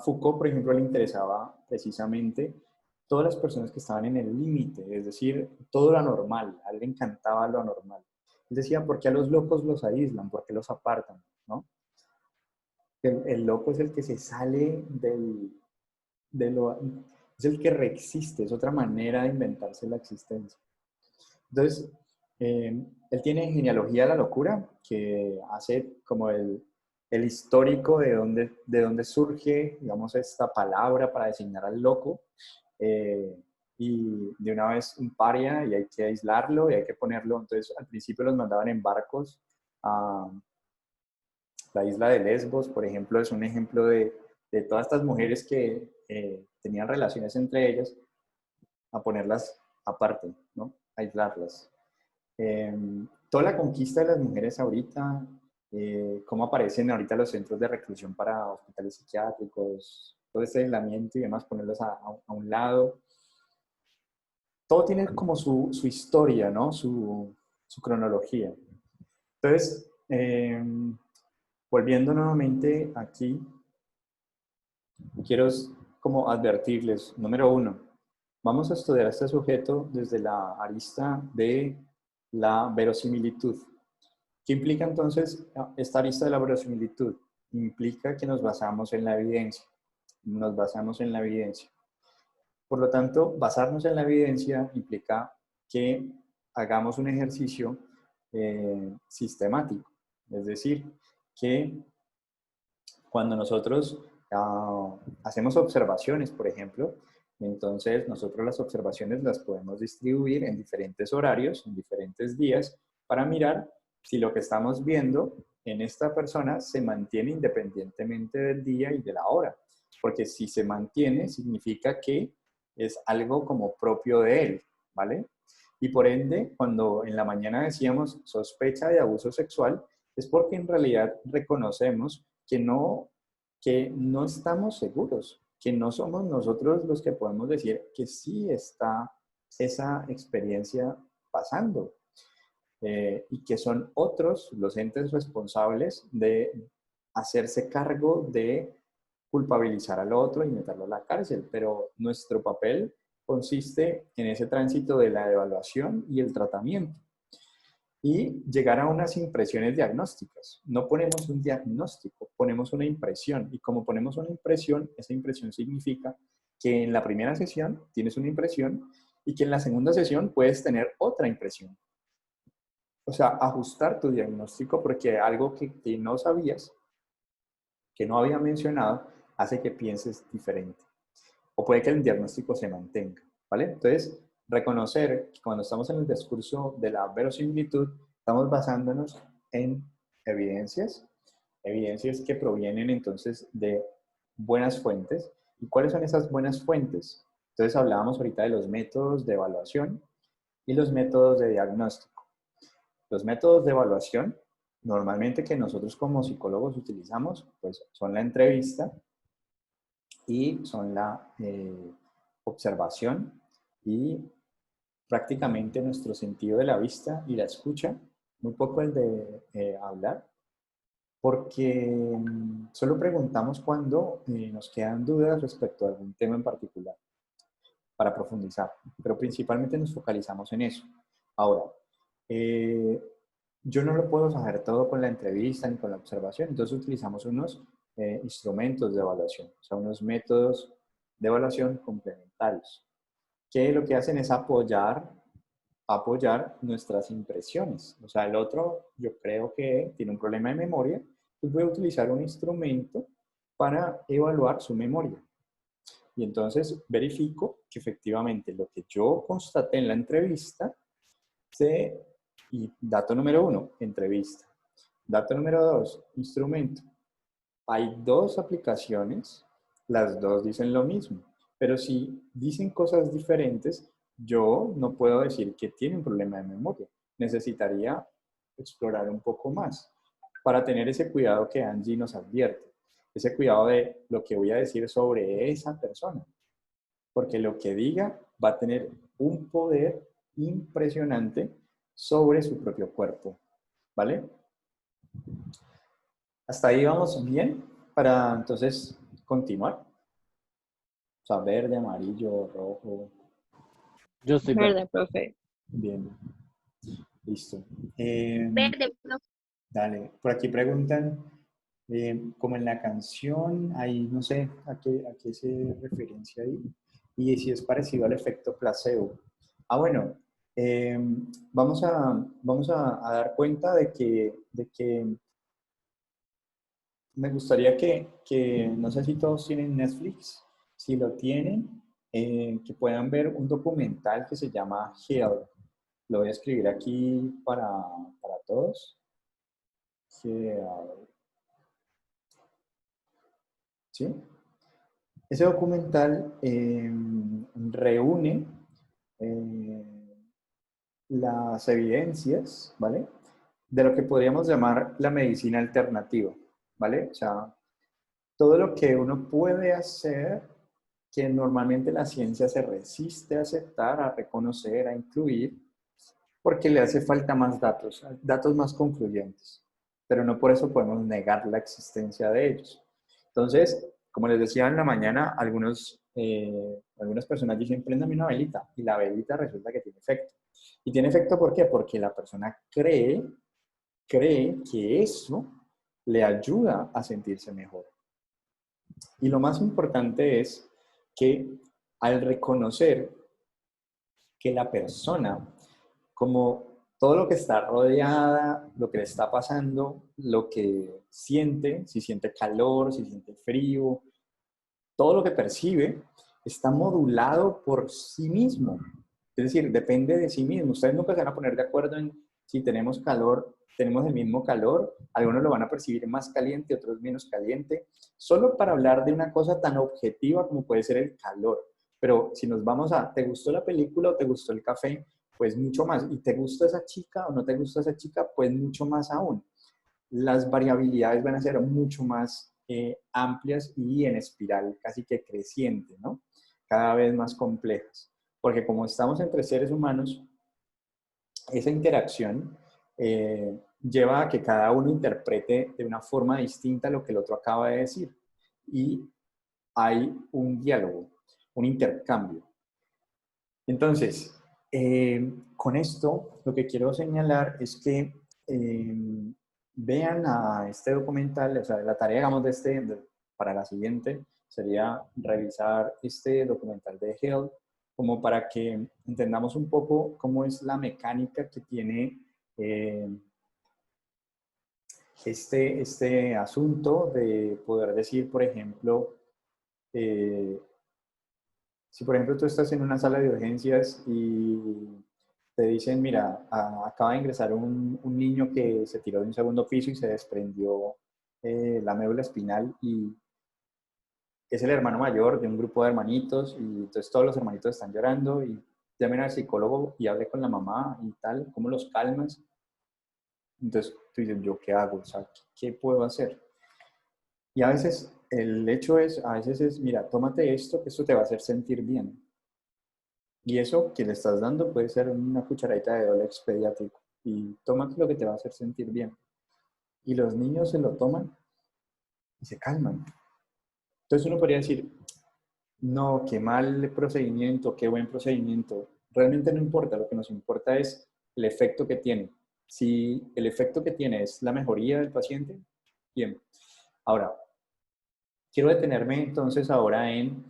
Speaker 1: Foucault, por ejemplo, le interesaba precisamente todas las personas que estaban en el límite, es decir, todo lo anormal, a él le encantaba lo anormal. Él decía, ¿por qué a los locos los aíslan? ¿Por qué los apartan? ¿No? El loco es el que se sale es el que reexiste, es otra manera de inventarse la existencia. Entonces, él tiene Genealogía de la Locura, que hace como el histórico de dónde surge, digamos, esta palabra para designar al loco. Y de una vez un paria y hay que aislarlo y hay que ponerlo. Entonces, al principio los mandaban en barcos a la isla de Lesbos, por ejemplo, es un ejemplo de todas estas mujeres que tenían relaciones entre ellas, a ponerlas aparte, ¿no? Aislarlas. Toda la conquista de las mujeres ahorita, cómo aparecen ahorita los centros de reclusión para hospitales psiquiátricos, todo ese aislamiento y demás, ponerlos a un lado. Todo tiene como su historia, ¿no? Su cronología. Entonces, volviendo nuevamente aquí, quiero como advertirles, número uno, vamos a estudiar a este sujeto desde la arista de la verosimilitud. ¿Qué implica entonces esta arista de la verosimilitud? Implica que nos basamos en la evidencia. Nos basamos en la evidencia. Por lo tanto, basarnos en la evidencia implica que hagamos un ejercicio sistemático. Es decir, que cuando nosotros hacemos observaciones, por ejemplo, entonces nosotros las observaciones las podemos distribuir en diferentes horarios, en diferentes días, para mirar si lo que estamos viendo en esta persona se mantiene independientemente del día y de la hora. Porque si se mantiene, significa que es algo como propio de él, ¿vale? Y por ende, cuando en la mañana decíamos sospecha de abuso sexual, es porque en realidad reconocemos que no estamos seguros, que no somos nosotros los que podemos decir que sí está esa experiencia pasando y que son otros los entes responsables de hacerse cargo de culpabilizar al otro y meterlo a la cárcel. Pero nuestro papel consiste en ese tránsito de la evaluación y el tratamiento y llegar a unas impresiones diagnósticas. No ponemos un diagnóstico, ponemos una impresión. Y como ponemos una impresión, esa impresión significa que en la primera sesión tienes una impresión y que en la segunda sesión puedes tener otra impresión. O sea, ajustar tu diagnóstico porque algo que no sabías, que no había mencionado, hace que pienses diferente. O puede que el diagnóstico se mantenga, ¿vale? Entonces, reconocer que cuando estamos en el discurso de la verosimilitud, estamos basándonos en evidencias, evidencias que provienen entonces de buenas fuentes. ¿Y cuáles son esas buenas fuentes? Entonces, hablábamos ahorita de los métodos de evaluación y los métodos de diagnóstico. Los métodos de evaluación, normalmente que nosotros como psicólogos utilizamos, pues son la entrevista y son la observación y prácticamente nuestro sentido de la vista y la escucha, muy poco el de hablar, porque solo preguntamos cuando nos quedan dudas respecto a algún tema en particular para profundizar, pero principalmente nos focalizamos en eso. Ahora, yo no lo puedo saber todo con la entrevista ni con la observación, entonces utilizamos unos instrumentos de evaluación, o sea, unos métodos de evaluación complementarios, que lo que hacen es apoyar nuestras impresiones. O sea, el otro, yo creo que tiene un problema de memoria, pues voy a utilizar un instrumento para evaluar su memoria. Y entonces verifico que efectivamente lo que yo constaté en la entrevista y dato número 1, entrevista. Dato número 2, instrumento. Hay dos aplicaciones, las dos dicen lo mismo, pero si dicen cosas diferentes, yo no puedo decir que tiene un problema de memoria. Necesitaría explorar un poco más para tener ese cuidado que Angie nos advierte, ese cuidado de lo que voy a decir sobre esa persona, porque lo que diga va a tener un poder impresionante sobre su propio cuerpo, ¿vale? Hasta ahí vamos bien para entonces continuar. O sea, verde, amarillo, rojo.
Speaker 2: Yo estoy verde.
Speaker 3: Verde, profe.
Speaker 1: Bien, listo.
Speaker 6: Verde, profe.
Speaker 1: Dale, por aquí preguntan, como en la canción, ahí no sé a qué se referencia ahí, y si es parecido al efecto placebo. Ah, bueno, vamos a dar cuenta de que me gustaría que, no sé si todos tienen Netflix, si lo tienen, que puedan ver un documental que se llama Hell. Lo voy a escribir aquí para todos. Hell. ¿Sí? Ese documental reúne las evidencias, ¿vale? De lo que podríamos llamar la medicina alternativa, ¿vale? O sea, todo lo que uno puede hacer que normalmente la ciencia se resiste a aceptar, a reconocer, a incluir, porque le hace falta más datos más concluyentes. Pero no por eso podemos negar la existencia de ellos. Entonces, como les decía en la mañana, algunas personas dicen, préndame una velita, y la velita resulta que tiene efecto. ¿Y tiene efecto por qué? Porque la persona cree que eso le ayuda a sentirse mejor. Y lo más importante es que al reconocer que la persona, como todo lo que está rodeada, lo que le está pasando, lo que siente, si siente calor, si siente frío, todo lo que percibe está modulado por sí mismo. Es decir, depende de sí mismo. Ustedes nunca se van a poner de acuerdo en si tenemos calor, tenemos el mismo calor. Algunos lo van a percibir más caliente, otros menos caliente. Solo para hablar de una cosa tan objetiva como puede ser el calor. Pero si nos vamos a, ¿te gustó la película o te gustó el café? Pues mucho más. ¿Y te gusta esa chica o no te gusta esa chica? Pues mucho más aún. Las variabilidades van a ser mucho más amplias y en espiral casi que creciente, ¿no? Cada vez más complejas. Porque como estamos entre seres humanos, esa interacción lleva a que cada uno interprete de una forma distinta lo que el otro acaba de decir. Y hay un diálogo, un intercambio. Entonces, con esto lo que quiero señalar es que vean a este documental, o sea, la tarea, digamos, para la siguiente sería revisar este documental de Hell, como para que entendamos un poco cómo es la mecánica que tiene este asunto de poder decir, por ejemplo, si por ejemplo tú estás en una sala de urgencias y te dicen, mira, acaba de ingresar un niño que se tiró de un segundo piso y se desprendió la médula espinal y es el hermano mayor de un grupo de hermanitos y entonces todos los hermanitos están llorando y llamen al psicólogo y hable con la mamá y tal, ¿cómo los calmas? Entonces tú dices, ¿yo qué hago? O sea, ¿qué puedo hacer? Y a veces el hecho es, a veces es, mira, tómate esto, que esto te va a hacer sentir bien. Y eso que le estás dando puede ser una cucharadita de Dolex pediátrico. Y tómate lo que te va a hacer sentir bien. Y los niños se lo toman y se calman. Entonces uno podría decir, no, qué mal procedimiento, qué buen procedimiento. Realmente no importa, lo que nos importa es el efecto que tiene. Si el efecto que tiene es la mejoría del paciente, bien. Ahora, quiero detenerme entonces ahora en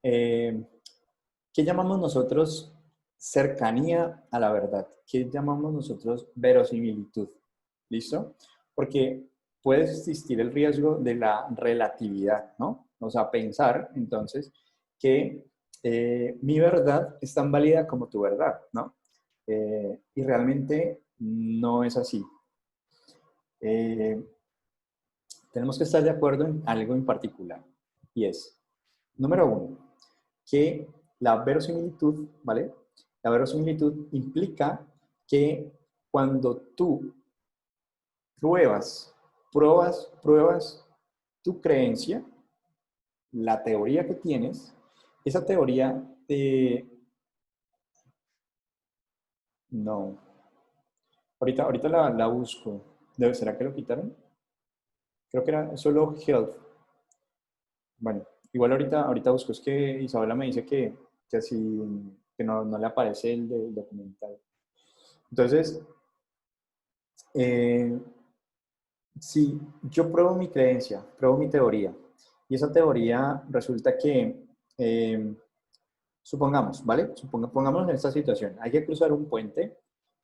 Speaker 1: ¿qué llamamos nosotros cercanía a la verdad? ¿Qué llamamos nosotros verosimilitud? ¿Listo? Porque puede existir el riesgo de la relatividad, ¿no? O sea, pensar entonces que mi verdad es tan válida como tu verdad, ¿no? Y realmente no es así. Tenemos que estar de acuerdo en algo en particular. Y es, número uno, que la verosimilitud, ¿vale? La verosimilitud implica que cuando tú pruebas tu creencia, la teoría que tienes, esa teoría no. Ahorita la busco. ¿Será que lo quitaron? Creo que era solo health. Bueno, igual ahorita busco. Es que Isabela me dice que así, que no le aparece el del documental. Entonces, sí, yo pruebo mi creencia, pruebo mi teoría. Y esa teoría resulta que, supongamos, ¿vale? Pongámonos en esta situación. Hay que cruzar un puente.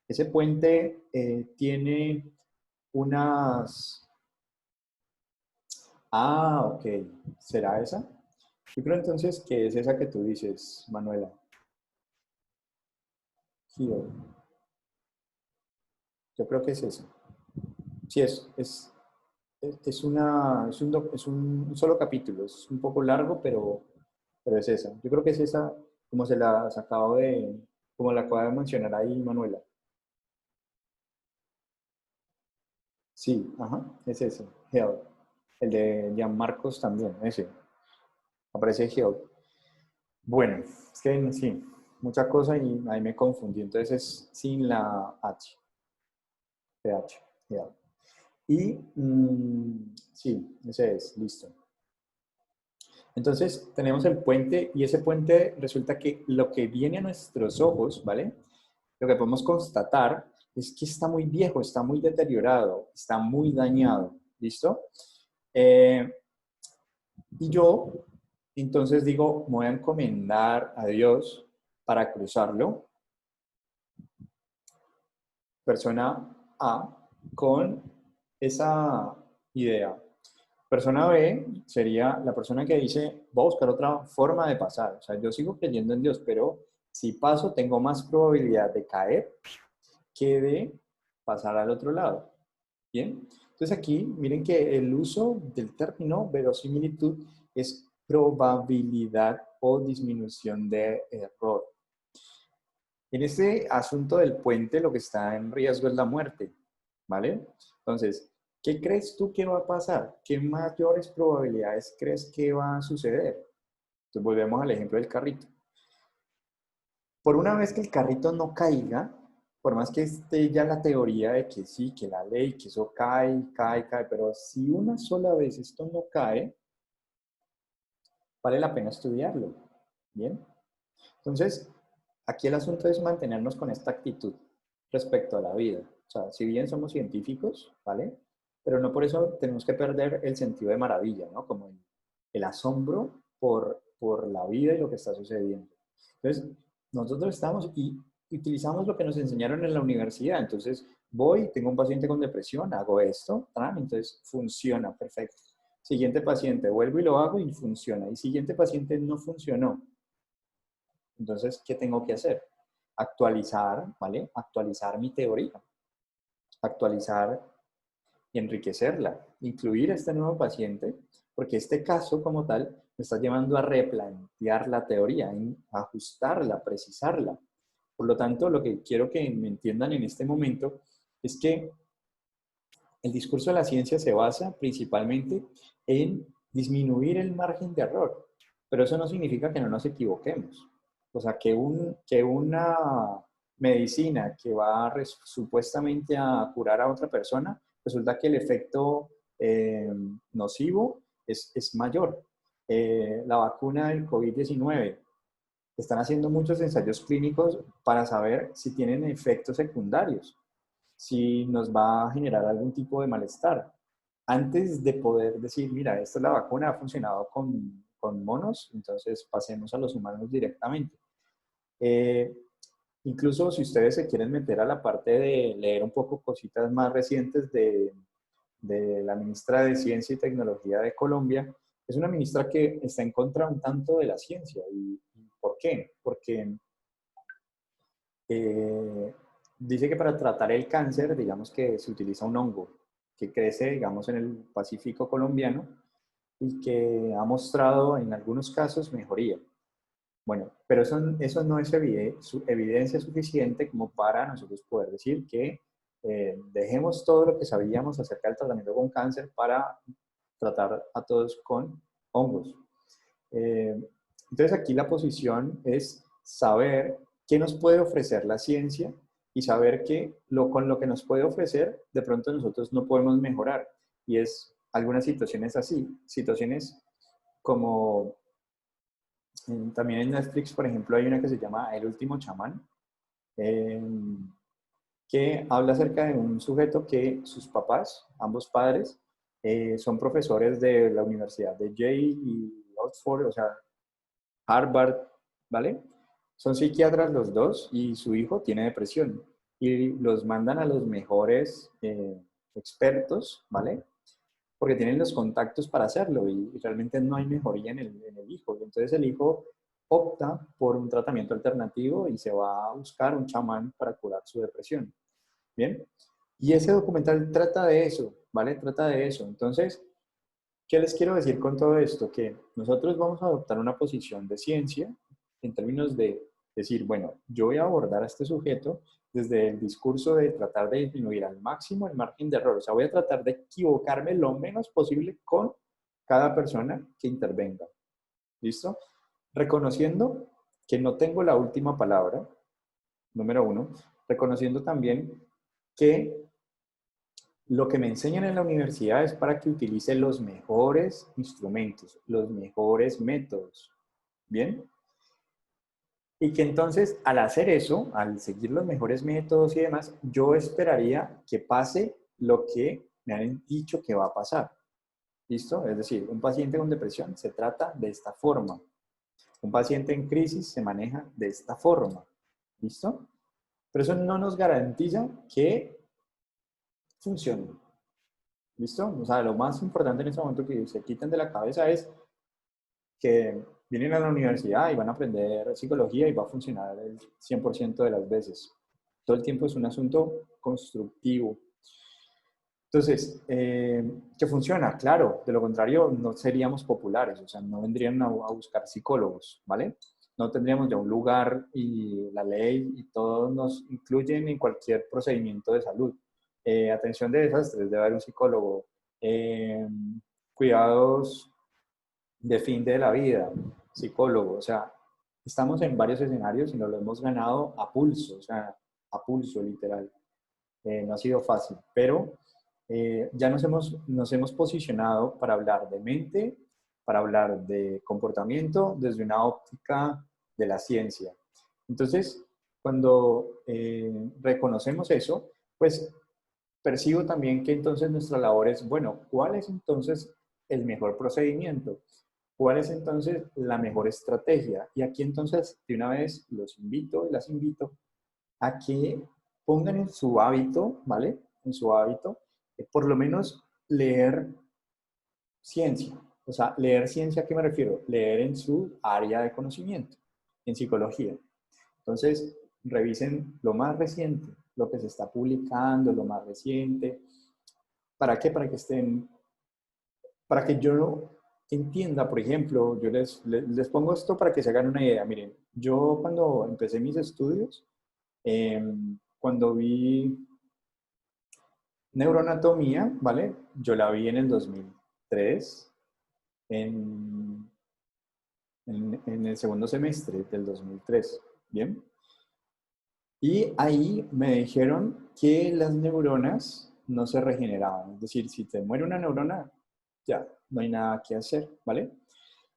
Speaker 1: Ese puente tiene unas... Ah, ok. ¿Será esa? Yo creo entonces que es esa que tú dices, Manuela. Here. Yo creo que es esa. Sí, es un solo capítulo. Es un poco largo, pero es esa. Yo creo que es esa, como como la acaba de mencionar ahí Manuela. Sí, ajá, es ese, Hell. El de Gianmarcos también, ese. Aparece Hell. Bueno, es que sí, mucha cosa y ahí me confundí. Entonces es sin la H. PH, Hell. Y sí, ese es, listo. Entonces tenemos el puente y ese puente resulta que lo que viene a nuestros ojos, ¿vale? Lo que podemos constatar es que está muy viejo, está muy deteriorado, está muy dañado, ¿listo? Y yo Entonces digo, me voy a encomendar a Dios para cruzarlo. Persona A con esa idea. Persona B sería la persona que dice, voy a buscar otra forma de pasar. O sea, yo sigo creyendo en Dios, pero si paso tengo más probabilidad de caer que de pasar al otro lado. ¿Bien? Entonces aquí miren que el uso del término verosimilitud es probabilidad o disminución de error. En este asunto del puente lo que está en riesgo es la muerte, ¿vale? Entonces, ¿qué crees tú que va a pasar? ¿Qué mayores probabilidades crees que va a suceder? Entonces volvemos al ejemplo del carrito. Por una vez que el carrito no caiga, por más que esté ya la teoría de que sí, que la ley, que eso cae, pero si una sola vez esto no cae, vale la pena estudiarlo, ¿bien? Entonces, aquí el asunto es mantenernos con esta actitud respecto a la vida. O sea, si bien somos científicos, ¿vale? Pero no por eso tenemos que perder el sentido de maravilla, ¿no? Como el asombro por la vida y lo que está sucediendo. Entonces, nosotros estamos y utilizamos lo que nos enseñaron en la universidad. Entonces, voy, tengo un paciente con depresión, hago esto, entonces funciona, perfecto. Siguiente paciente, vuelvo y lo hago y funciona. Y siguiente paciente no funcionó. Entonces, ¿qué tengo que hacer? Actualizar, ¿vale? Actualizar mi teoría. Actualizar y enriquecerla. Incluir a este nuevo paciente, porque este caso como tal me está llevando a replantear la teoría, a ajustarla, precisarla. Por lo tanto, lo que quiero que me entiendan en este momento es que el discurso de la ciencia se basa principalmente en disminuir el margen de error, pero eso no significa que no nos equivoquemos. O sea, que una medicina que va supuestamente a curar a otra persona, resulta que el efecto nocivo es mayor. La vacuna del COVID-19, están haciendo muchos ensayos clínicos para saber si tienen efectos secundarios, si nos va a generar algún tipo de malestar. Antes de poder decir, mira, esta es la vacuna, ha funcionado con monos, entonces pasemos a los humanos directamente. Incluso si ustedes se quieren meter a la parte de leer un poco cositas más recientes de la ministra de Ciencia y Tecnología de Colombia, es una ministra que está en contra un tanto de la ciencia. ¿Y por qué? Porque dice que para tratar el cáncer, digamos que se utiliza un hongo que crece, digamos, en el Pacífico colombiano y que ha mostrado en algunos casos mejoría. Bueno, pero eso no es evidencia suficiente como para nosotros poder decir que dejemos todo lo que sabíamos acerca del tratamiento con cáncer para tratar a todos con hongos. Entonces aquí la posición es saber qué nos puede ofrecer la ciencia y saber que con lo que nos puede ofrecer, de pronto nosotros no podemos mejorar. Y es algunas situaciones así, situaciones como también en Netflix, por ejemplo, hay una que se llama El último chamán, que habla acerca de un sujeto que sus papás, ambos padres, son profesores de la Universidad de Yale y Oxford, o sea, Harvard, ¿vale? Son psiquiatras los dos y su hijo tiene depresión y los mandan a los mejores expertos, ¿vale? Porque tienen los contactos para hacerlo y realmente no hay mejoría en el hijo. Entonces el hijo opta por un tratamiento alternativo y se va a buscar un chamán para curar su depresión. ¿Bien? Y ese documental trata de eso, ¿vale? Trata de eso. Entonces, ¿qué les quiero decir con todo esto? Que nosotros vamos a adoptar una posición de ciencia en términos de decir, bueno, yo voy a abordar a este sujeto desde el discurso de tratar de disminuir al máximo el margen de error. O sea, voy a tratar de equivocarme lo menos posible con cada persona que intervenga. ¿Listo? Reconociendo que no tengo la última palabra, número uno. Reconociendo también que lo que me enseñan en la universidad es para que utilice los mejores instrumentos, los mejores métodos. ¿Bien? Y que entonces, al hacer eso, al seguir los mejores métodos y demás, yo esperaría que pase lo que me han dicho que va a pasar. ¿Listo? Es decir, un paciente con depresión se trata de esta forma. Un paciente en crisis se maneja de esta forma. ¿Listo? Pero eso no nos garantiza que funcione. ¿Listo? O sea, lo más importante en este momento que se quiten de la cabeza es que vienen a la universidad y van a aprender psicología y va a funcionar el 100% de las veces. Todo el tiempo es un asunto constructivo. Entonces, ¿qué funciona? Claro, de lo contrario no seríamos populares, o sea, no vendrían a buscar psicólogos, ¿vale? No tendríamos ya un lugar y la ley y todos nos incluyen en cualquier procedimiento de salud. Atención de desastres, debe haber un psicólogo. Cuidados de fin de la vida, psicólogo. O sea, estamos en varios escenarios y nos lo hemos ganado a pulso, o sea, a pulso literal. No ha sido fácil, pero ya nos hemos posicionado para hablar de mente, para hablar de comportamiento desde una óptica de la ciencia. Entonces, cuando reconocemos eso, pues percibo también que entonces nuestra labor es, bueno, ¿cuál es entonces el mejor procedimiento? ¿Cuál es entonces la mejor estrategia? Y aquí entonces, de una vez, los invito y las invito a que pongan en su hábito, ¿vale? En su hábito, por lo menos leer ciencia. O sea, leer ciencia, ¿a qué me refiero? Leer en su área de conocimiento, en psicología. Entonces, revisen lo más reciente, lo que se está publicando, lo más reciente. ¿Para qué? Para que yo entienda, por ejemplo, yo les pongo esto para que se hagan una idea. Miren, yo cuando empecé mis estudios, cuando vi neuroanatomía, ¿vale? Yo la vi en el 2003, en el segundo semestre del 2003, ¿bien? Y ahí me dijeron que las neuronas no se regeneraban. Es decir, si te muere una neurona, ya, no hay nada que hacer, ¿vale?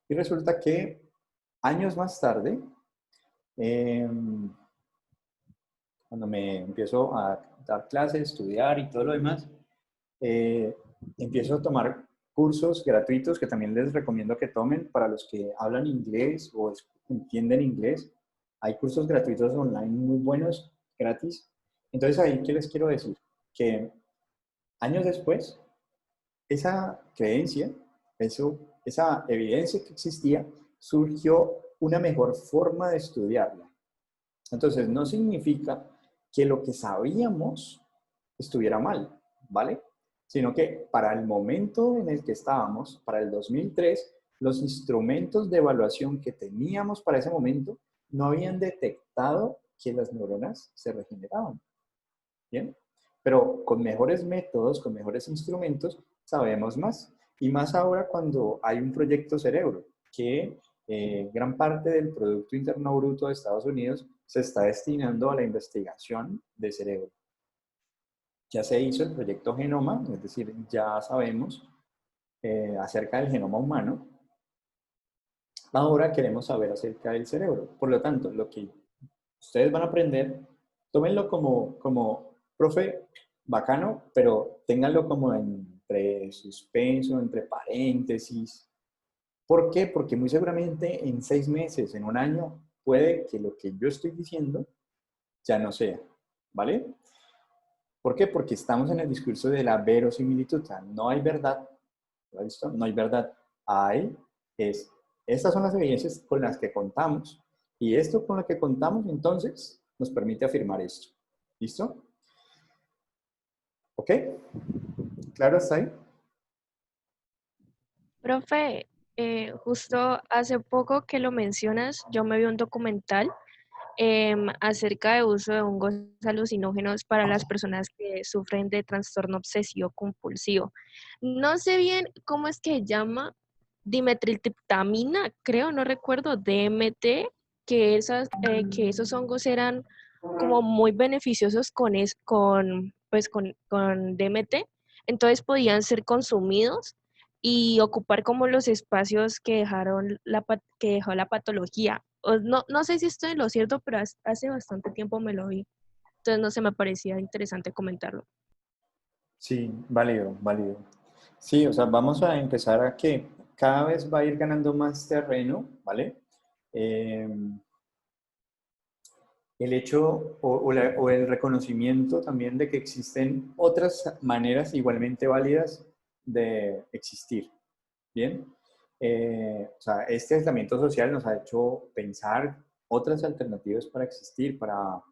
Speaker 1: Y resulta que años más tarde, cuando me empiezo a dar clases, estudiar y todo lo demás, empiezo a tomar cursos gratuitos que también les recomiendo que tomen para los que hablan inglés o entienden inglés. Hay cursos gratuitos online muy buenos, gratis. Entonces ahí, ¿qué les quiero decir? Que años después, esa creencia, esa evidencia que existía, surgió una mejor forma de estudiarla. Entonces, no significa que lo que sabíamos estuviera mal, ¿vale? Sino que para el momento en el que estábamos, para el 2003, los instrumentos de evaluación que teníamos para ese momento no habían detectado que las neuronas se regeneraban. ¿Bien? Pero con mejores métodos, con mejores instrumentos, sabemos más. Y más ahora cuando hay un proyecto Cerebro, que gran parte del Producto Interno Bruto de Estados Unidos se está destinando a la investigación de cerebro. Ya se hizo el proyecto Genoma, es decir, ya sabemos acerca del genoma humano. Ahora queremos saber acerca del cerebro. Por lo tanto, lo que ustedes van a aprender, tómenlo como profe, bacano, pero ténganlo como entre suspenso, entre paréntesis. ¿Por qué? Porque muy seguramente en 6 meses, en un año, puede que lo que yo estoy diciendo ya no sea, ¿vale? ¿Por qué? Porque estamos en el discurso de la verosimilitud. O sea, no hay verdad, ¿lo has visto? No hay verdad. Estas son las evidencias con las que contamos. Y esto con lo que contamos, entonces, nos permite afirmar esto. ¿Listo? ¿Ok? ¿Claro hasta ahí?
Speaker 3: Profe, justo hace poco que lo mencionas, yo me vi un documental acerca de uso de hongos alucinógenos para las personas que sufren de trastorno obsesivo compulsivo. No sé bien cómo es que se llama, dimetiltriptamina, creo, no recuerdo, DMT, que esos hongos eran como muy beneficiosos con DMT, entonces podían ser consumidos y ocupar como los espacios que que dejó la patología. No sé si estoy en lo cierto, pero hace bastante tiempo me lo vi. Entonces no se me parecía interesante comentarlo.
Speaker 1: Sí, válido, válido. Sí, o sea, vamos a empezar a que cada vez va a ir ganando más terreno, ¿vale? Eh, el hecho o el reconocimiento también de que existen otras maneras igualmente válidas de existir, ¿bien? O sea, este aislamiento social nos ha hecho pensar otras alternativas para existir, para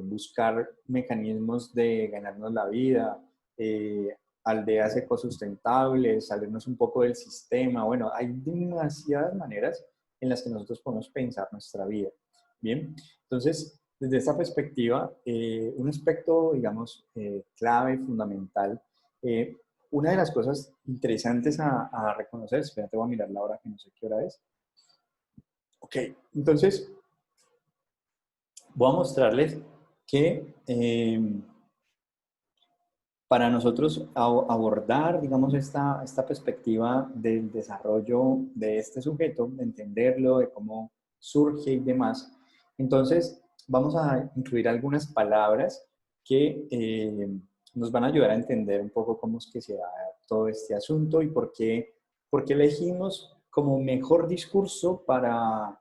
Speaker 1: buscar mecanismos de ganarnos la vida, aldeas ecosustentables, salirnos un poco del sistema. Bueno, hay demasiadas maneras en las que nosotros podemos pensar nuestra vida. Bien, entonces, desde esta perspectiva, un aspecto, digamos, clave, fundamental, una de las cosas interesantes a reconocer, espérate, voy a mirar la hora que no sé qué hora es. Ok, entonces voy a mostrarles que para nosotros abordar, digamos, esta perspectiva del desarrollo de este sujeto, de entenderlo, de cómo surge y demás, entonces vamos a incluir algunas palabras que nos van a ayudar a entender un poco cómo es que se da todo este asunto y por qué elegimos como mejor discurso para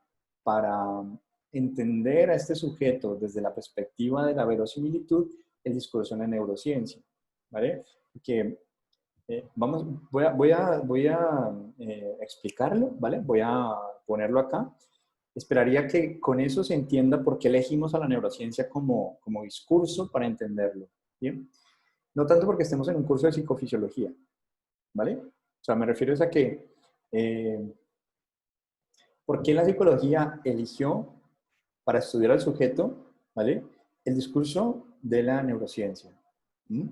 Speaker 1: entender a este sujeto desde la perspectiva de la verosimilitud, el discurso en la neurociencia. ¿Vale? Que voy a explicarlo, ¿vale? Voy a ponerlo acá. Esperaría que con eso se entienda por qué elegimos a la neurociencia como discurso para entenderlo, ¿bien? No tanto porque estemos en un curso de psicofisiología, ¿vale? O sea, me refiero a que ¿por qué la psicología eligió para estudiar al sujeto, ¿vale? El discurso de la neurociencia. ¿Mm?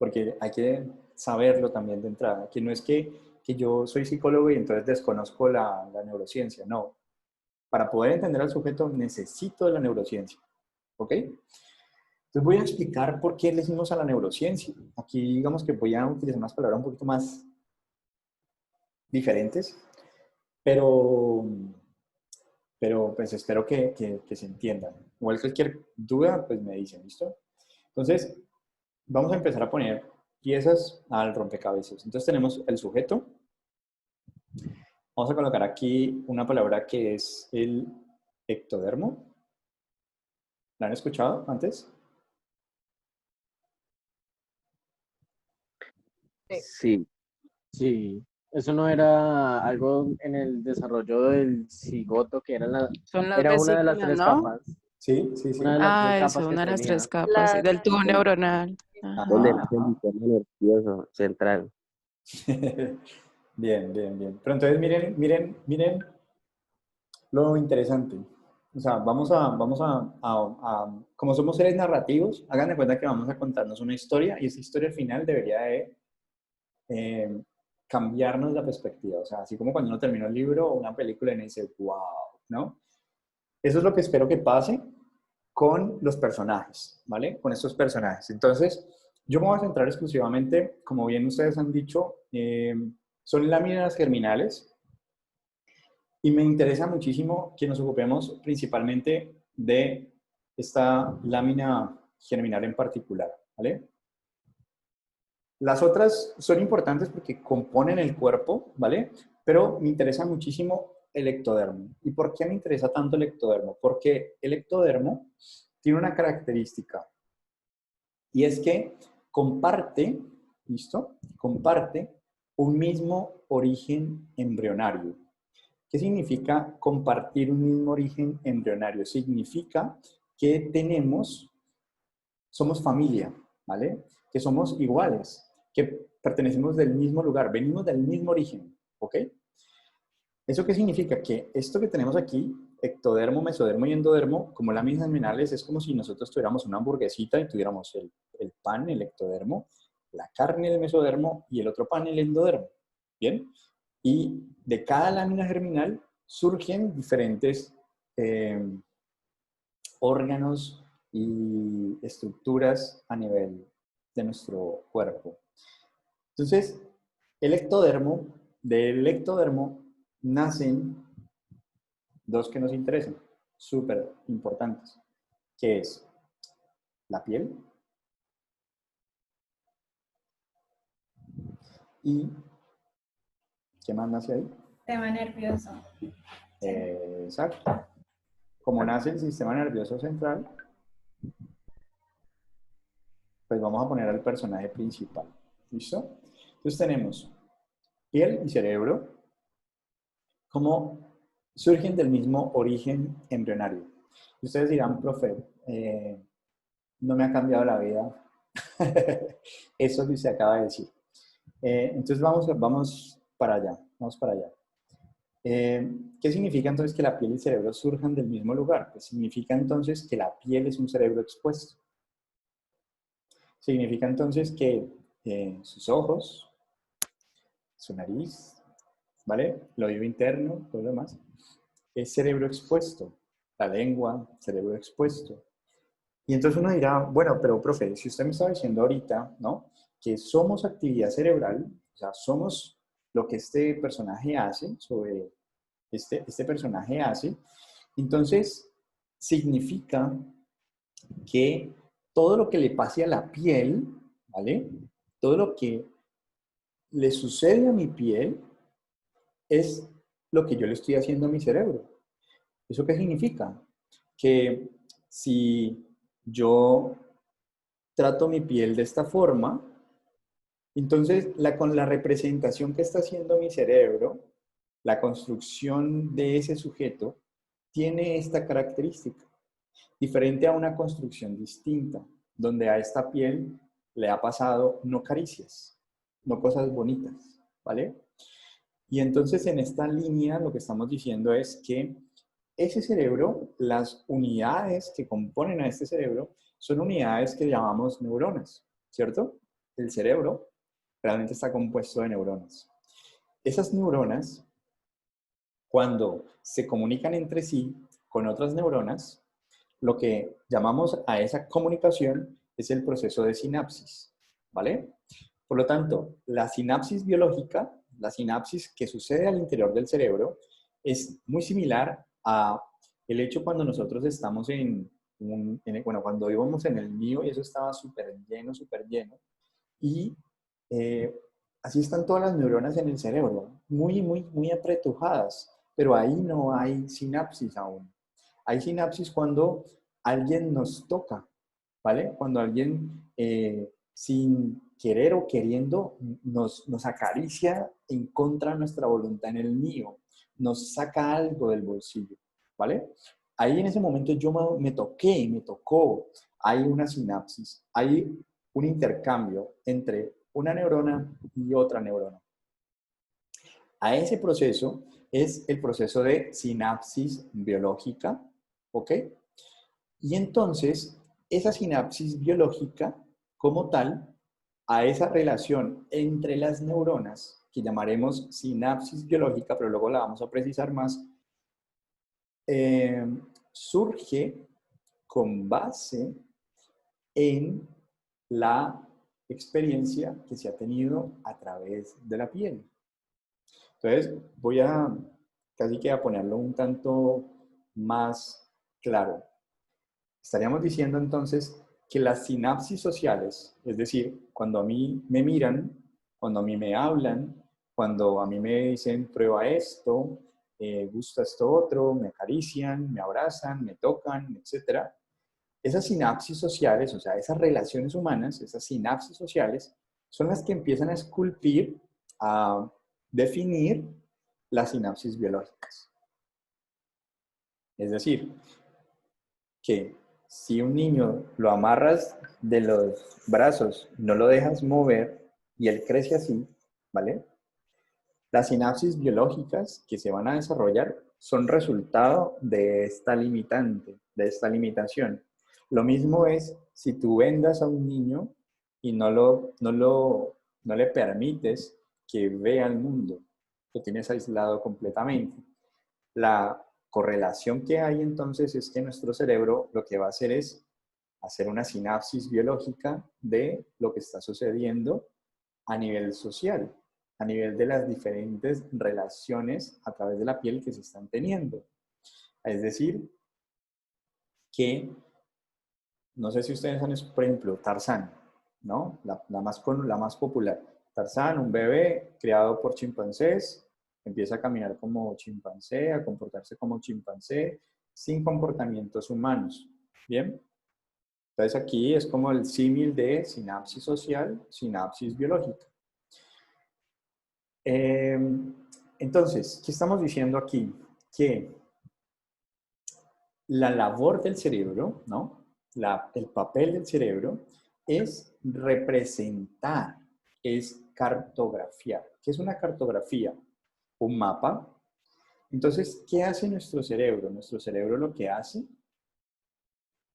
Speaker 1: Porque hay que saberlo también de entrada, que no es que yo soy psicólogo y entonces desconozco la neurociencia, no. Para poder entender al sujeto necesito de la neurociencia, ¿ok? Entonces voy a explicar por qué elegimos a la neurociencia. Aquí digamos que voy a utilizar unas palabras un poquito más diferentes, pero pues espero que se entiendan. Igual cualquier duda, pues me dicen, ¿listo? Entonces, vamos a empezar a poner piezas al rompecabezas. Entonces tenemos el sujeto. Vamos a colocar aquí una palabra que es el ectodermo. ¿La han escuchado antes?
Speaker 2: Sí, sí. Eso no era algo en el desarrollo del cigoto, que
Speaker 5: Son las
Speaker 2: era una de las
Speaker 5: vesículas,
Speaker 2: tres
Speaker 5: ¿no?
Speaker 2: capas.
Speaker 1: Sí, sí,
Speaker 2: Una de
Speaker 1: sí.
Speaker 2: las tres
Speaker 5: Ah,
Speaker 2: capas
Speaker 5: eso,
Speaker 2: que
Speaker 5: una de las
Speaker 2: tenía.
Speaker 5: tres capas, sí, del tubo neuronal.
Speaker 7: Donde
Speaker 5: Ajá.
Speaker 7: nace el sistema nervioso central.
Speaker 1: Bien, bien, bien. Pero entonces miren lo interesante. O sea, vamos como somos seres narrativos, hagan de cuenta que vamos a contarnos una historia y esa historia al final debería de cambiarnos la perspectiva. O sea, así como cuando uno termina un libro o una película y dice, wow, ¿no? Eso es lo que espero que pase con los personajes, ¿vale? Con estos personajes. Entonces, yo me voy a centrar exclusivamente, como bien ustedes han dicho, son láminas germinales y me interesa muchísimo que nos ocupemos principalmente de esta lámina germinal en particular, ¿vale? Las otras son importantes porque componen el cuerpo, ¿vale? Pero me interesa muchísimo el ectodermo. ¿Y por qué me interesa tanto el ectodermo? Porque el ectodermo tiene una característica y es que comparte, ¿listo? Comparte un mismo origen embrionario. ¿Qué significa compartir un mismo origen embrionario? Significa que somos familia, ¿vale? Que somos iguales, que pertenecemos del mismo lugar, venimos del mismo origen, ¿ok? ¿Eso qué significa? Que esto que tenemos aquí, ectodermo, mesodermo y endodermo, como láminas germinales, es como si nosotros tuviéramos una hamburguesita y tuviéramos el pan, el ectodermo, la carne, el mesodermo y el otro pan, el endodermo. ¿Bien? Y de cada lámina germinal surgen diferentes órganos y estructuras a nivel de nuestro cuerpo. Entonces, del ectodermo nacen dos que nos interesan, súper importantes, que es la piel ¿Y qué más nace ahí?
Speaker 6: Sistema nervioso.
Speaker 1: Exacto. Como nace el sistema nervioso central, pues vamos a poner al personaje principal. ¿Listo? Entonces tenemos piel y cerebro, como surgen del mismo origen embrionario. Y ustedes dirán, profe, no me ha cambiado la vida. Eso que se acaba de decir. Entonces vamos para allá, vamos para allá. ¿Qué significa entonces que la piel y el cerebro surjan del mismo lugar? Pues significa entonces que la piel es un cerebro expuesto. Significa entonces que sus ojos, su nariz, ¿vale? El oído interno, todo lo demás, es cerebro expuesto. La lengua, cerebro expuesto. Y entonces uno dirá, bueno, pero profe, si usted me está diciendo ahorita, ¿no? Que somos actividad cerebral, o sea, somos lo que este personaje hace, sobre este personaje hace, entonces significa que todo lo que le pase a la piel, ¿vale? Todo lo que le sucede a mi piel es lo que yo le estoy haciendo a mi cerebro. ¿Eso qué significa? Que si yo trato mi piel de esta forma, entonces con la representación que está haciendo mi cerebro, la construcción de ese sujeto tiene esta característica, diferente a una construcción distinta, donde a esta piel le ha pasado no caricias, no cosas bonitas, ¿vale? Y entonces en esta línea lo que estamos diciendo es que ese cerebro, las unidades que componen a este cerebro, son unidades que llamamos neuronas, ¿cierto? El cerebro realmente está compuesto de neuronas. Esas neuronas, cuando se comunican entre sí con otras neuronas, lo que llamamos a esa comunicación es el proceso de sinapsis, ¿vale? Por lo tanto, la sinapsis biológica, la sinapsis que sucede al interior del cerebro, es muy similar a el hecho cuando nosotros estamos cuando íbamos en el mío y eso estaba súper lleno, y así están todas las neuronas en el cerebro, muy apretujadas, pero ahí no hay sinapsis aún. Hay sinapsis cuando alguien nos toca, ¿vale? Cuando alguien sin querer o queriendo nos acaricia en contra de nuestra voluntad en el mío, nos saca algo del bolsillo, ¿vale? Ahí en ese momento yo me tocó, hay una sinapsis, hay un intercambio entre una neurona y otra neurona. A ese proceso es el proceso de sinapsis biológica, ¿ok? Y entonces, esa sinapsis biológica, como tal, a esa relación entre las neuronas, que llamaremos sinapsis biológica, pero luego la vamos a precisar más, surge con base en la experiencia que se ha tenido a través de la piel. Entonces, voy a casi que a ponerlo un tanto más claro. Estaríamos diciendo entonces que las sinapsis sociales, es decir, cuando a mí me miran, cuando a mí me hablan, cuando a mí me dicen prueba esto, gusta esto otro, me acarician, me abrazan, me tocan, etc. Esas sinapsis sociales, o sea, esas relaciones humanas, esas sinapsis sociales, son las que empiezan a esculpir, a definir las sinapsis biológicas. Es decir, que si un niño lo amarras de los brazos, no lo dejas mover y él crece así, ¿vale? Las sinapsis biológicas que se van a desarrollar son resultado de esta limitante, de esta limitación. Lo mismo es si tú vendas a un niño y no le permites que vea el mundo, lo tienes aislado completamente. La correlación que hay entonces es que nuestro cerebro lo que va a hacer es hacer una sinapsis biológica de lo que está sucediendo a nivel social, a nivel de las diferentes relaciones a través de la piel que se están teniendo. Es decir, que, no sé si ustedes han, por ejemplo, Tarzán, ¿no? La más popular. Tarzán, un bebé criado por chimpancés, empieza a caminar como chimpancé, a comportarse como chimpancé, sin comportamientos humanos. ¿Bien? Entonces aquí es como el símil de sinapsis social, sinapsis biológica. Entonces, ¿qué estamos diciendo aquí? Que la labor del cerebro, ¿no? El papel del cerebro es representar, es cartografiar. ¿Qué es una cartografía? Un mapa. Entonces, ¿qué hace nuestro cerebro? Nuestro cerebro lo que hace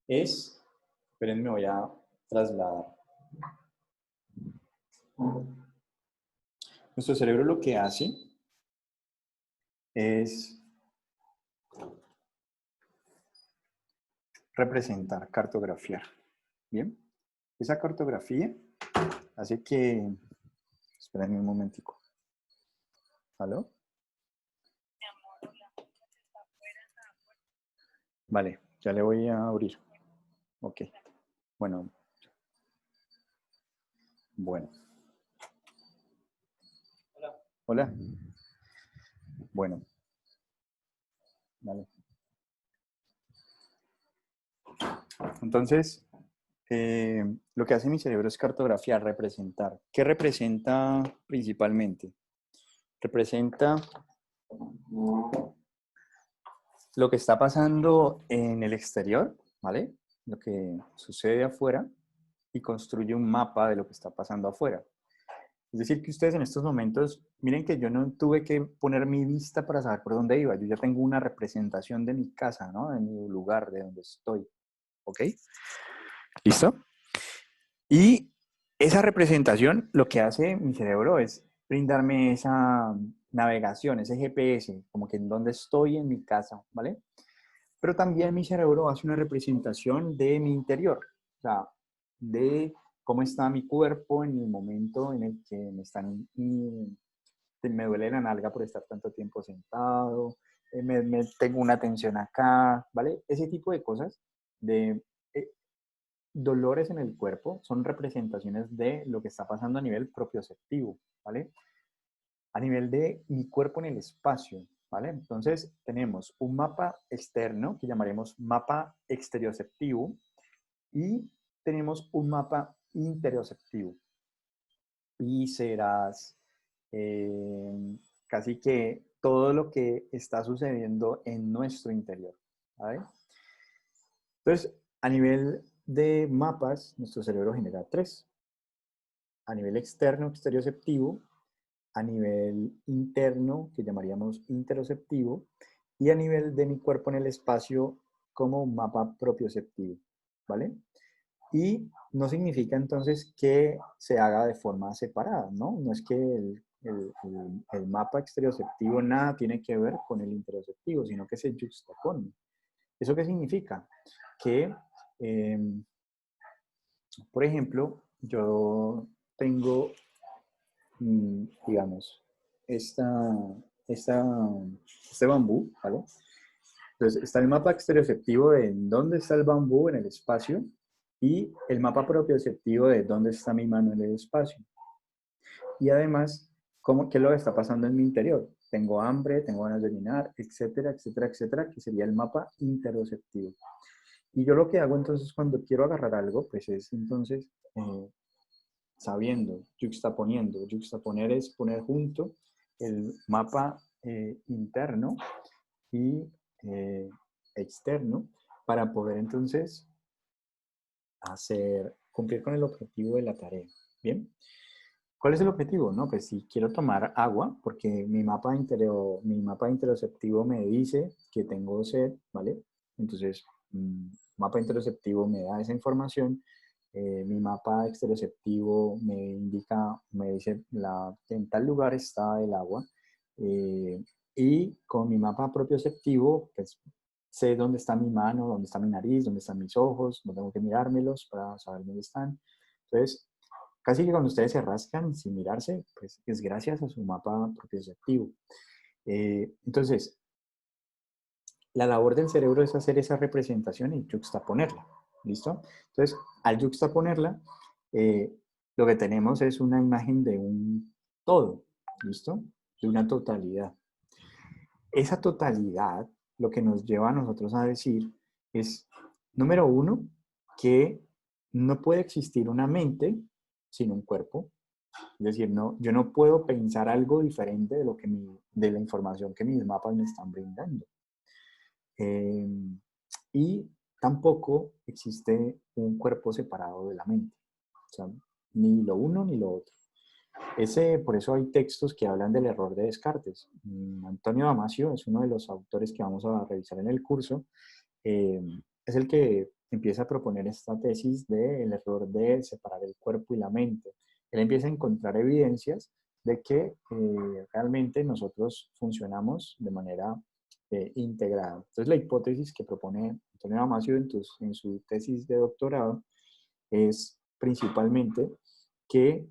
Speaker 1: es, esperen, me voy a trasladar. Nuestro cerebro lo que hace es representar, cartografiar. ¿Bien? Esa cartografía hace que... Espérenme un momentico. ¿Aló? Vale, ya le voy a abrir. Ok. Bueno. Bueno. Hola. Bueno. Vale. Entonces, lo que hace mi cerebro es cartografiar, representar. ¿Qué representa principalmente? Representa lo que está pasando en el exterior, ¿vale? Lo que sucede afuera y construye un mapa de lo que está pasando afuera. Es decir, que ustedes en estos momentos, miren que yo no tuve que poner mi vista para saber por dónde iba. Yo ya tengo una representación de mi casa, ¿no? De mi lugar, de donde estoy. ¿Ok? ¿Listo? Y esa representación, lo que hace mi cerebro es brindarme esa navegación, ese GPS, como que en dónde estoy en mi casa, ¿vale? Pero también mi cerebro hace una representación de mi interior, o sea, de cómo está mi cuerpo en el momento en el que me duele la nalga por estar tanto tiempo sentado, tengo una tensión acá, ¿vale? Ese tipo de cosas, de dolores en el cuerpo, son representaciones de lo que está pasando a nivel propioceptivo, ¿vale? A nivel de mi cuerpo en el espacio, ¿vale? Entonces, tenemos un mapa externo que llamaremos mapa exterioceptivo y tenemos un mapa interoceptivo. Vísceras, casi que todo lo que está sucediendo en nuestro interior, ¿vale? Entonces, a nivel de mapas, nuestro cerebro genera 3. A nivel externo, exterioceptivo, a nivel interno, que llamaríamos interoceptivo, y a nivel de mi cuerpo en el espacio como un mapa propioceptivo, ¿vale? Y no significa entonces que se haga de forma separada, ¿no? No es que el mapa exterioceptivo nada tiene que ver con el interoceptivo, sino que se juxtaponen. ¿Eso qué significa? Que, por ejemplo, yo tengo, digamos, este bambú, ¿vale? Entonces, está el mapa exterioceptivo de dónde está el bambú en el espacio y el mapa propioceptivo de dónde está mi mano en el espacio. Y además, ¿qué es lo que está pasando en mi interior? Tengo hambre, tengo ganas de orinar, etcétera, etcétera, etcétera, que sería el mapa interoceptivo. Y yo lo que hago entonces cuando quiero agarrar algo, pues es entonces sabiendo, juxtaponiendo. Juxtaponer es poner junto el mapa interno y externo para poder entonces cumplir con el objetivo de la tarea. ¿Bien? ¿Cuál es el objetivo? No, pues si quiero tomar agua, porque mi mapa interoceptivo me dice que tengo sed, ¿vale? Entonces, mapa interoceptivo me da esa información. Mi mapa exteroceptivo me indica, me dice en tal lugar está el agua. Y con mi mapa propioceptivo, pues sé dónde está mi mano, dónde está mi nariz, dónde están mis ojos, no tengo que mirármelos para saber dónde están. Entonces, casi que cuando ustedes se rascan sin mirarse, pues es gracias a su mapa propioceptivo. Entonces, la labor del cerebro es hacer esa representación y juxtaponerla. ¿Listo? Entonces, al juxtaponerla, lo que tenemos es una imagen de un todo, ¿listo? De una totalidad. Esa totalidad lo que nos lleva a nosotros a decir es, número uno, que no puede existir una mente sin un cuerpo. Es decir, no, yo no puedo pensar algo diferente de, de la información que mis mapas me están brindando. Y tampoco existe un cuerpo separado de la mente. O sea, ni lo uno ni lo otro. Por eso hay textos que hablan del error de Descartes. Antonio Damasio es uno de los autores que vamos a revisar en el curso. Es el que empieza a proponer esta tesis del error de separar el cuerpo y la mente. Él empieza a encontrar evidencias de que realmente nosotros funcionamos de manera integrada. Entonces, la hipótesis que propone Antonio Damasio en su tesis de doctorado es principalmente que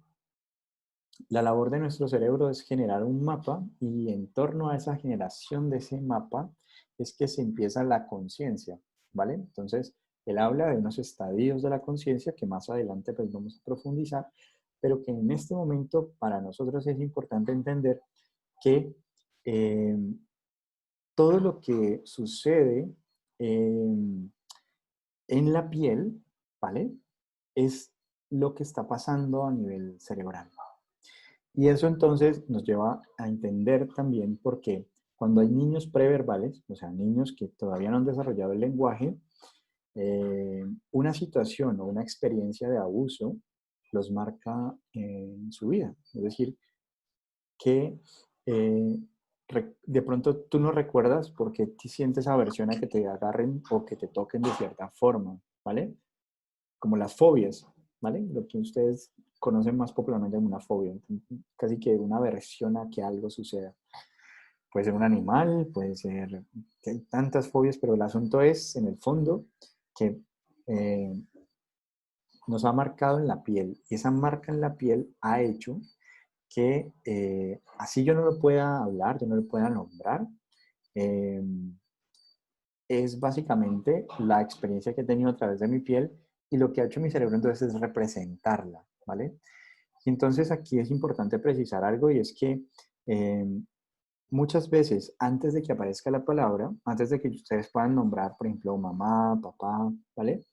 Speaker 1: la labor de nuestro cerebro es generar un mapa y en torno a esa generación de ese mapa es que se empieza la conciencia, ¿vale? Entonces, él habla de unos estadios de la conciencia que más adelante pues vamos a profundizar, pero que en este momento para nosotros es importante entender que todo lo que sucede en la piel, ¿vale? Es lo que está pasando a nivel cerebral. Y eso entonces nos lleva a entender también por qué cuando hay niños preverbales, o sea, niños que todavía no han desarrollado el lenguaje, una situación o una experiencia de abuso los marca en su vida. Es decir, que de pronto tú no recuerdas por qué te sientes aversión a que te agarren o que te toquen de cierta forma, ¿vale? Como las fobias, ¿vale? Lo que ustedes conocen más popularmente como una fobia, casi que una aversión a que algo suceda. Puede ser un animal, puede ser, que hay tantas fobias, pero el asunto es, en el fondo, que nos ha marcado en la piel, y esa marca en la piel ha hecho que así yo no lo pueda hablar, yo no lo pueda nombrar, es básicamente la experiencia que he tenido a través de mi piel y lo que ha hecho mi cerebro entonces es representarla, ¿vale? Y entonces aquí es importante precisar algo y es que muchas veces antes de que aparezca la palabra, antes de que ustedes puedan nombrar, por ejemplo, mamá, papá, ¿vale?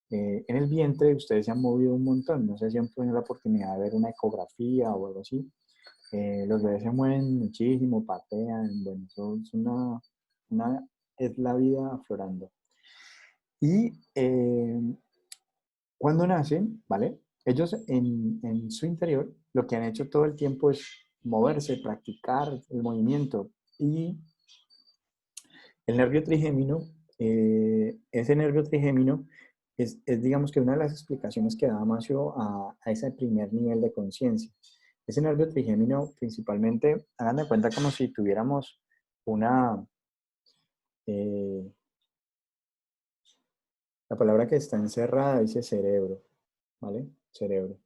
Speaker 1: En el vientre ustedes se han movido un montón, no sé si han tenido la oportunidad de ver una ecografía o algo así. Los bebés se mueven muchísimo, patean, bueno, eso es es la vida aflorando. Y cuando nacen, ¿vale? Ellos en su interior lo que han hecho todo el tiempo es moverse, practicar el movimiento. Y el nervio trigémino, ese nervio trigémino es, digamos que una de las explicaciones que da Damasio a ese primer nivel de conciencia. Ese nervio trigémino principalmente, hagan de cuenta como si tuviéramos una... la palabra que está encerrada dice cerebro, ¿vale? Cerebro.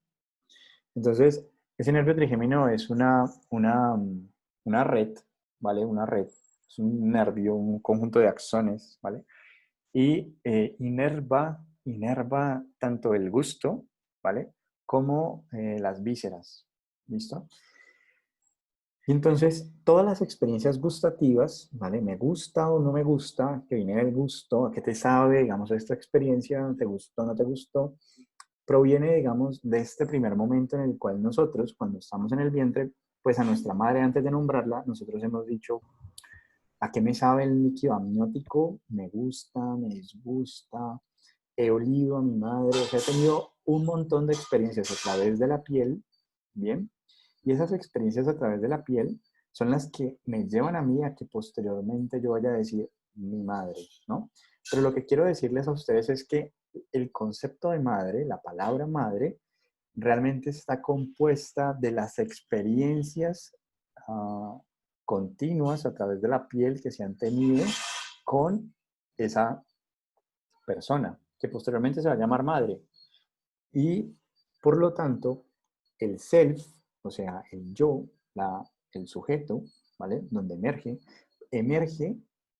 Speaker 1: Entonces, ese nervio trigémino es una red, ¿vale? Una red. Es un nervio, un conjunto de axones, ¿vale? Y inerva tanto el gusto, ¿vale? Como las vísceras, ¿listo? Y entonces, todas las experiencias gustativas, ¿vale? Me gusta o no me gusta, que viene del gusto, a qué te sabe, digamos, esta experiencia, te gustó o no te gustó, proviene, digamos, de este primer momento en el cual nosotros, cuando estamos en el vientre, pues a nuestra madre, antes de nombrarla, nosotros hemos dicho, ¿a qué me sabe el líquido amniótico? Me gusta, me disgusta, he olido a mi madre, o sea, he tenido un montón de experiencias a través de la piel, ¿bien? Y esas experiencias a través de la piel son las que me llevan a mí a que posteriormente yo vaya a decir mi madre, ¿no? Pero lo que quiero decirles a ustedes es que el concepto de madre, la palabra madre, realmente está compuesta de las experiencias continuas a través de la piel que se han tenido con esa persona, que posteriormente se va a llamar madre. Y por lo tanto, el self, o sea, el yo, el sujeto, ¿vale? Donde emerge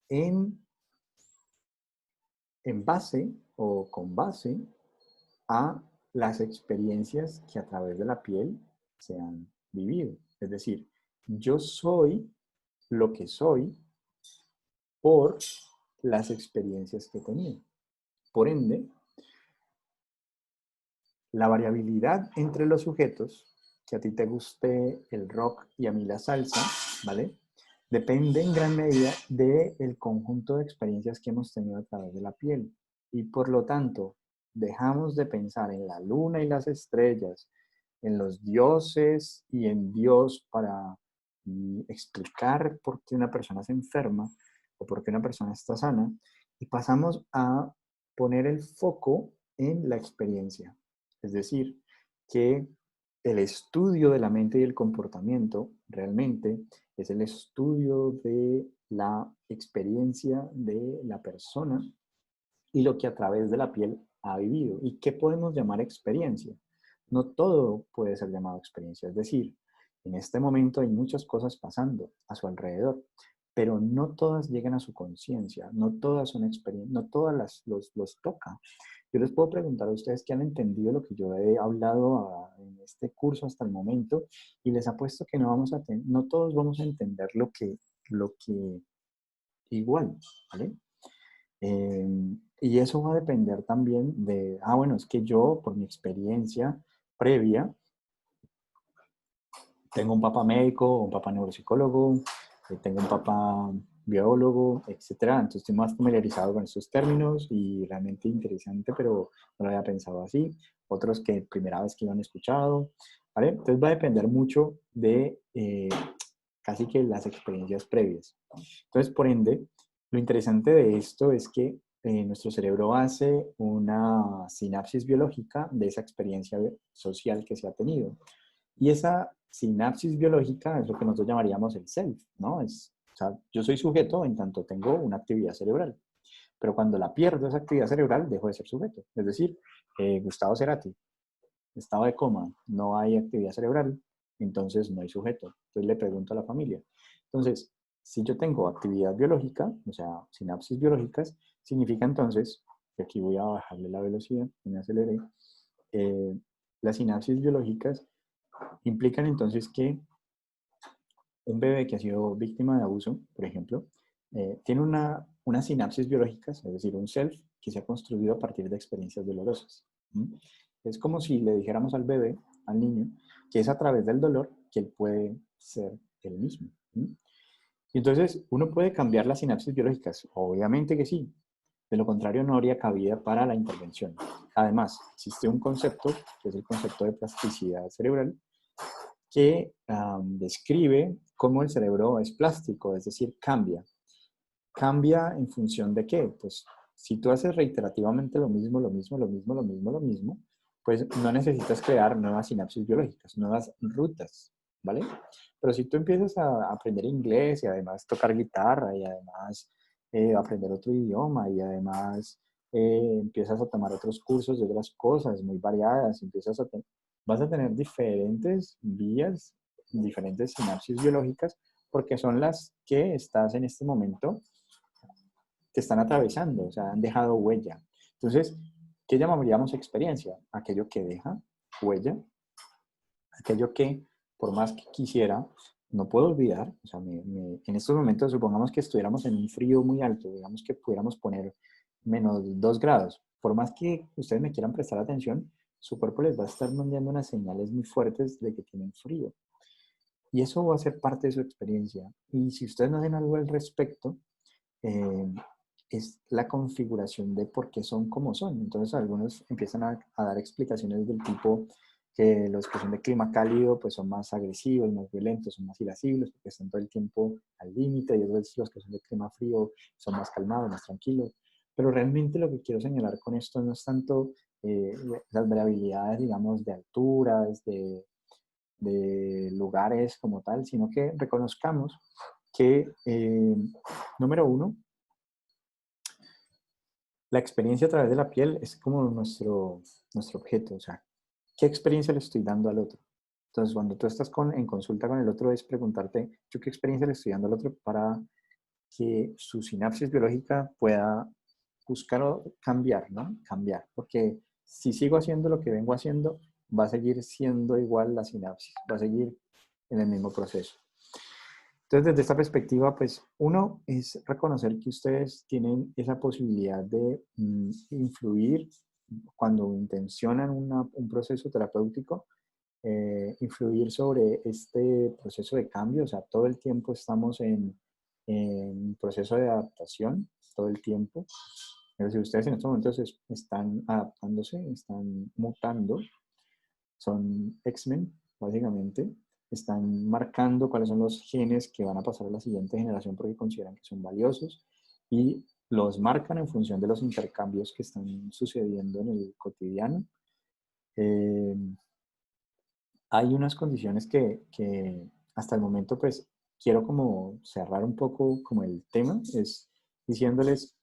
Speaker 1: en base o con base a las experiencias que a través de la piel se han vivido. Es decir, yo soy lo que soy por las experiencias que he tenido. Por ende, la variabilidad entre los sujetos, que a ti te guste el rock y a mí la salsa, ¿vale? Depende en gran medida del conjunto de experiencias que hemos tenido a través de la piel. Y por lo tanto, dejamos de pensar en la luna y las estrellas, en los dioses y en Dios para explicar por qué una persona se enferma o por qué una persona está sana, y pasamos a poner el foco en la experiencia. Es decir, que el estudio de la mente y el comportamiento realmente es el estudio de la experiencia de la persona y lo que a través de la piel ha vivido. ¿Y qué podemos llamar experiencia? No todo puede ser llamado experiencia. Es decir, en este momento hay muchas cosas pasando a su alrededor, pero no todas llegan a su conciencia, no todas son experiencias, no todas los toca. Yo les puedo preguntar a ustedes que han entendido lo que yo he hablado en este curso hasta el momento, y les apuesto que no todos vamos a entender lo que igual, ¿vale? Y eso va a depender también de, bueno, es que yo, por mi experiencia previa, tengo un papá médico, un papá neuropsicólogo, tengo un papá biólogo, etcétera. Entonces estoy más familiarizado con estos términos y realmente interesante, pero no lo había pensado así. Otros que primera vez que lo han escuchado, ¿vale? Entonces va a depender mucho de casi que las experiencias previas. Entonces, por ende, lo interesante de esto es que nuestro cerebro hace una sinapsis biológica de esa experiencia social que se ha tenido. Y esa sinapsis biológica es lo que nosotros llamaríamos el self, ¿no? O sea, yo soy sujeto en tanto tengo una actividad cerebral. Pero cuando la pierdo esa actividad cerebral, dejo de ser sujeto. Es decir, Gustavo Cerati, estado de coma, no hay actividad cerebral, entonces no hay sujeto. Entonces le pregunto a la familia. Entonces, si yo tengo actividad biológica, o sea, sinapsis biológicas, significa entonces, que aquí voy a bajarle la velocidad, me aceleré, las sinapsis biológicas implican entonces que un bebé que ha sido víctima de abuso, por ejemplo, tiene unas sinapsis biológicas, es decir, un self que se ha construido a partir de experiencias dolorosas. Es como si le dijéramos al bebé, al niño, que es a través del dolor que él puede ser él mismo. Y entonces, ¿uno puede cambiar las sinapsis biológicas? Obviamente que sí. De lo contrario, no habría cabida para la intervención. Además, existe un concepto, que es el concepto de plasticidad cerebral, que describe cómo el cerebro es plástico, es decir, cambia. ¿Cambia en función de qué? Pues si tú haces reiterativamente lo mismo, pues no necesitas crear nuevas sinapsis biológicas, nuevas rutas, ¿vale? Pero si tú empiezas a aprender inglés y además tocar guitarra y además aprender otro idioma y además empiezas a tomar otros cursos de otras cosas muy variadas, vas a tener diferentes vías, diferentes sinapsis biológicas, porque son las que estás en este momento te están atravesando, o sea, han dejado huella. Entonces, ¿qué llamaríamos experiencia? Aquello que deja huella, aquello que, por más que quisiera, no puedo olvidar. O sea, en estos momentos, supongamos que estuviéramos en un frío muy alto, digamos que pudiéramos poner menos 2 grados. Por más que ustedes me quieran prestar atención, su cuerpo les va a estar mandando unas señales muy fuertes de que tienen frío. Y eso va a ser parte de su experiencia. Y si ustedes no hacen algo al respecto, es la configuración de por qué son como son. Entonces algunos empiezan a dar explicaciones del tipo que los que son de clima cálido pues son más agresivos, más violentos, son más irascibles porque están todo el tiempo al límite, y otros los que son de clima frío son más calmados, más tranquilos. Pero realmente lo que quiero señalar con esto no es tanto las variabilidades, digamos, de alturas, de lugares como tal, sino que reconozcamos que, número uno, la experiencia a través de la piel es como nuestro objeto. O sea, ¿qué experiencia le estoy dando al otro? Entonces, cuando tú estás en consulta con el otro, es preguntarte, ¿yo qué experiencia le estoy dando al otro para que su sinapsis biológica pueda buscar o cambiar, ¿no? Cambiar. Porque si sigo haciendo lo que vengo haciendo, va a seguir siendo igual la sinapsis, va a seguir en el mismo proceso. Entonces, desde esta perspectiva, pues, uno es reconocer que ustedes tienen esa posibilidad de influir cuando intencionan un proceso terapéutico, influir sobre este proceso de cambio. O sea, todo el tiempo estamos en proceso de adaptación, todo el tiempo. Es decir, ustedes en estos momentos están adaptándose, están mutando, son X-Men, básicamente. Están marcando cuáles son los genes que van a pasar a la siguiente generación porque consideran que son valiosos y los marcan en función de los intercambios que están sucediendo en el cotidiano. Hay unas condiciones que hasta el momento pues quiero como cerrar un poco como el tema, es diciéndoles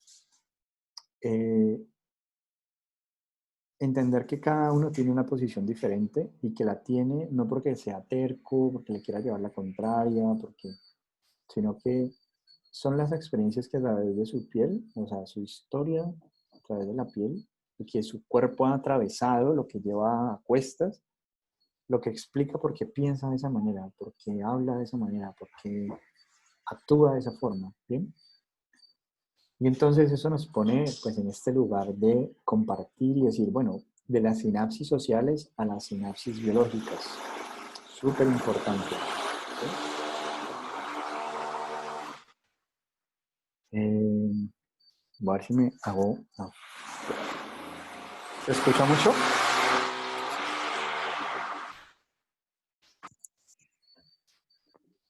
Speaker 1: entender que cada uno tiene una posición diferente y que la tiene no porque sea terco, porque le quiera llevar la contraria, sino que son las experiencias que a través de su piel, o sea, su historia a través de la piel, y que su cuerpo ha atravesado, lo que lleva a cuestas, lo que explica por qué piensa de esa manera, por qué habla de esa manera, por qué actúa de esa forma, ¿bien? Y entonces eso nos pone pues en este lugar de compartir y decir, bueno, de las sinapsis sociales a las sinapsis biológicas. Súper importante. ¿Sí? Voy a ver si me hago... No. ¿Se escucha mucho?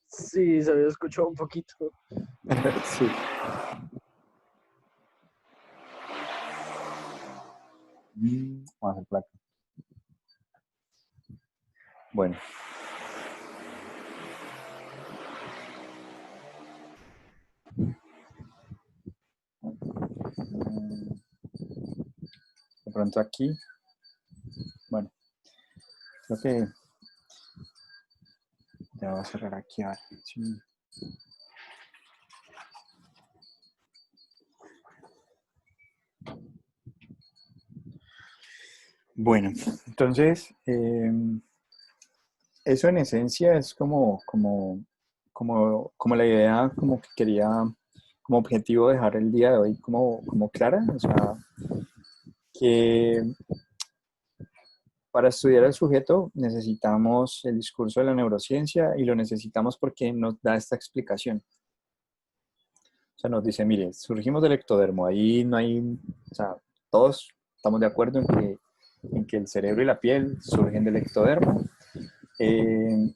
Speaker 2: Sí, se había escuchado un poquito.
Speaker 1: Sí. Vamos a hacer placa. Bueno. De pronto aquí. Bueno. Creo que ya voy a cerrar aquí. A ver. Sí. Bueno, entonces, eso en esencia es como la idea como que quería, como objetivo dejar el día de hoy como clara. O sea, que para estudiar al sujeto necesitamos el discurso de la neurociencia y lo necesitamos porque nos da esta explicación. O sea, nos dice, mire, surgimos del ectodermo, ahí no hay, o sea, todos estamos de acuerdo en que el cerebro y la piel surgen del ectodermo.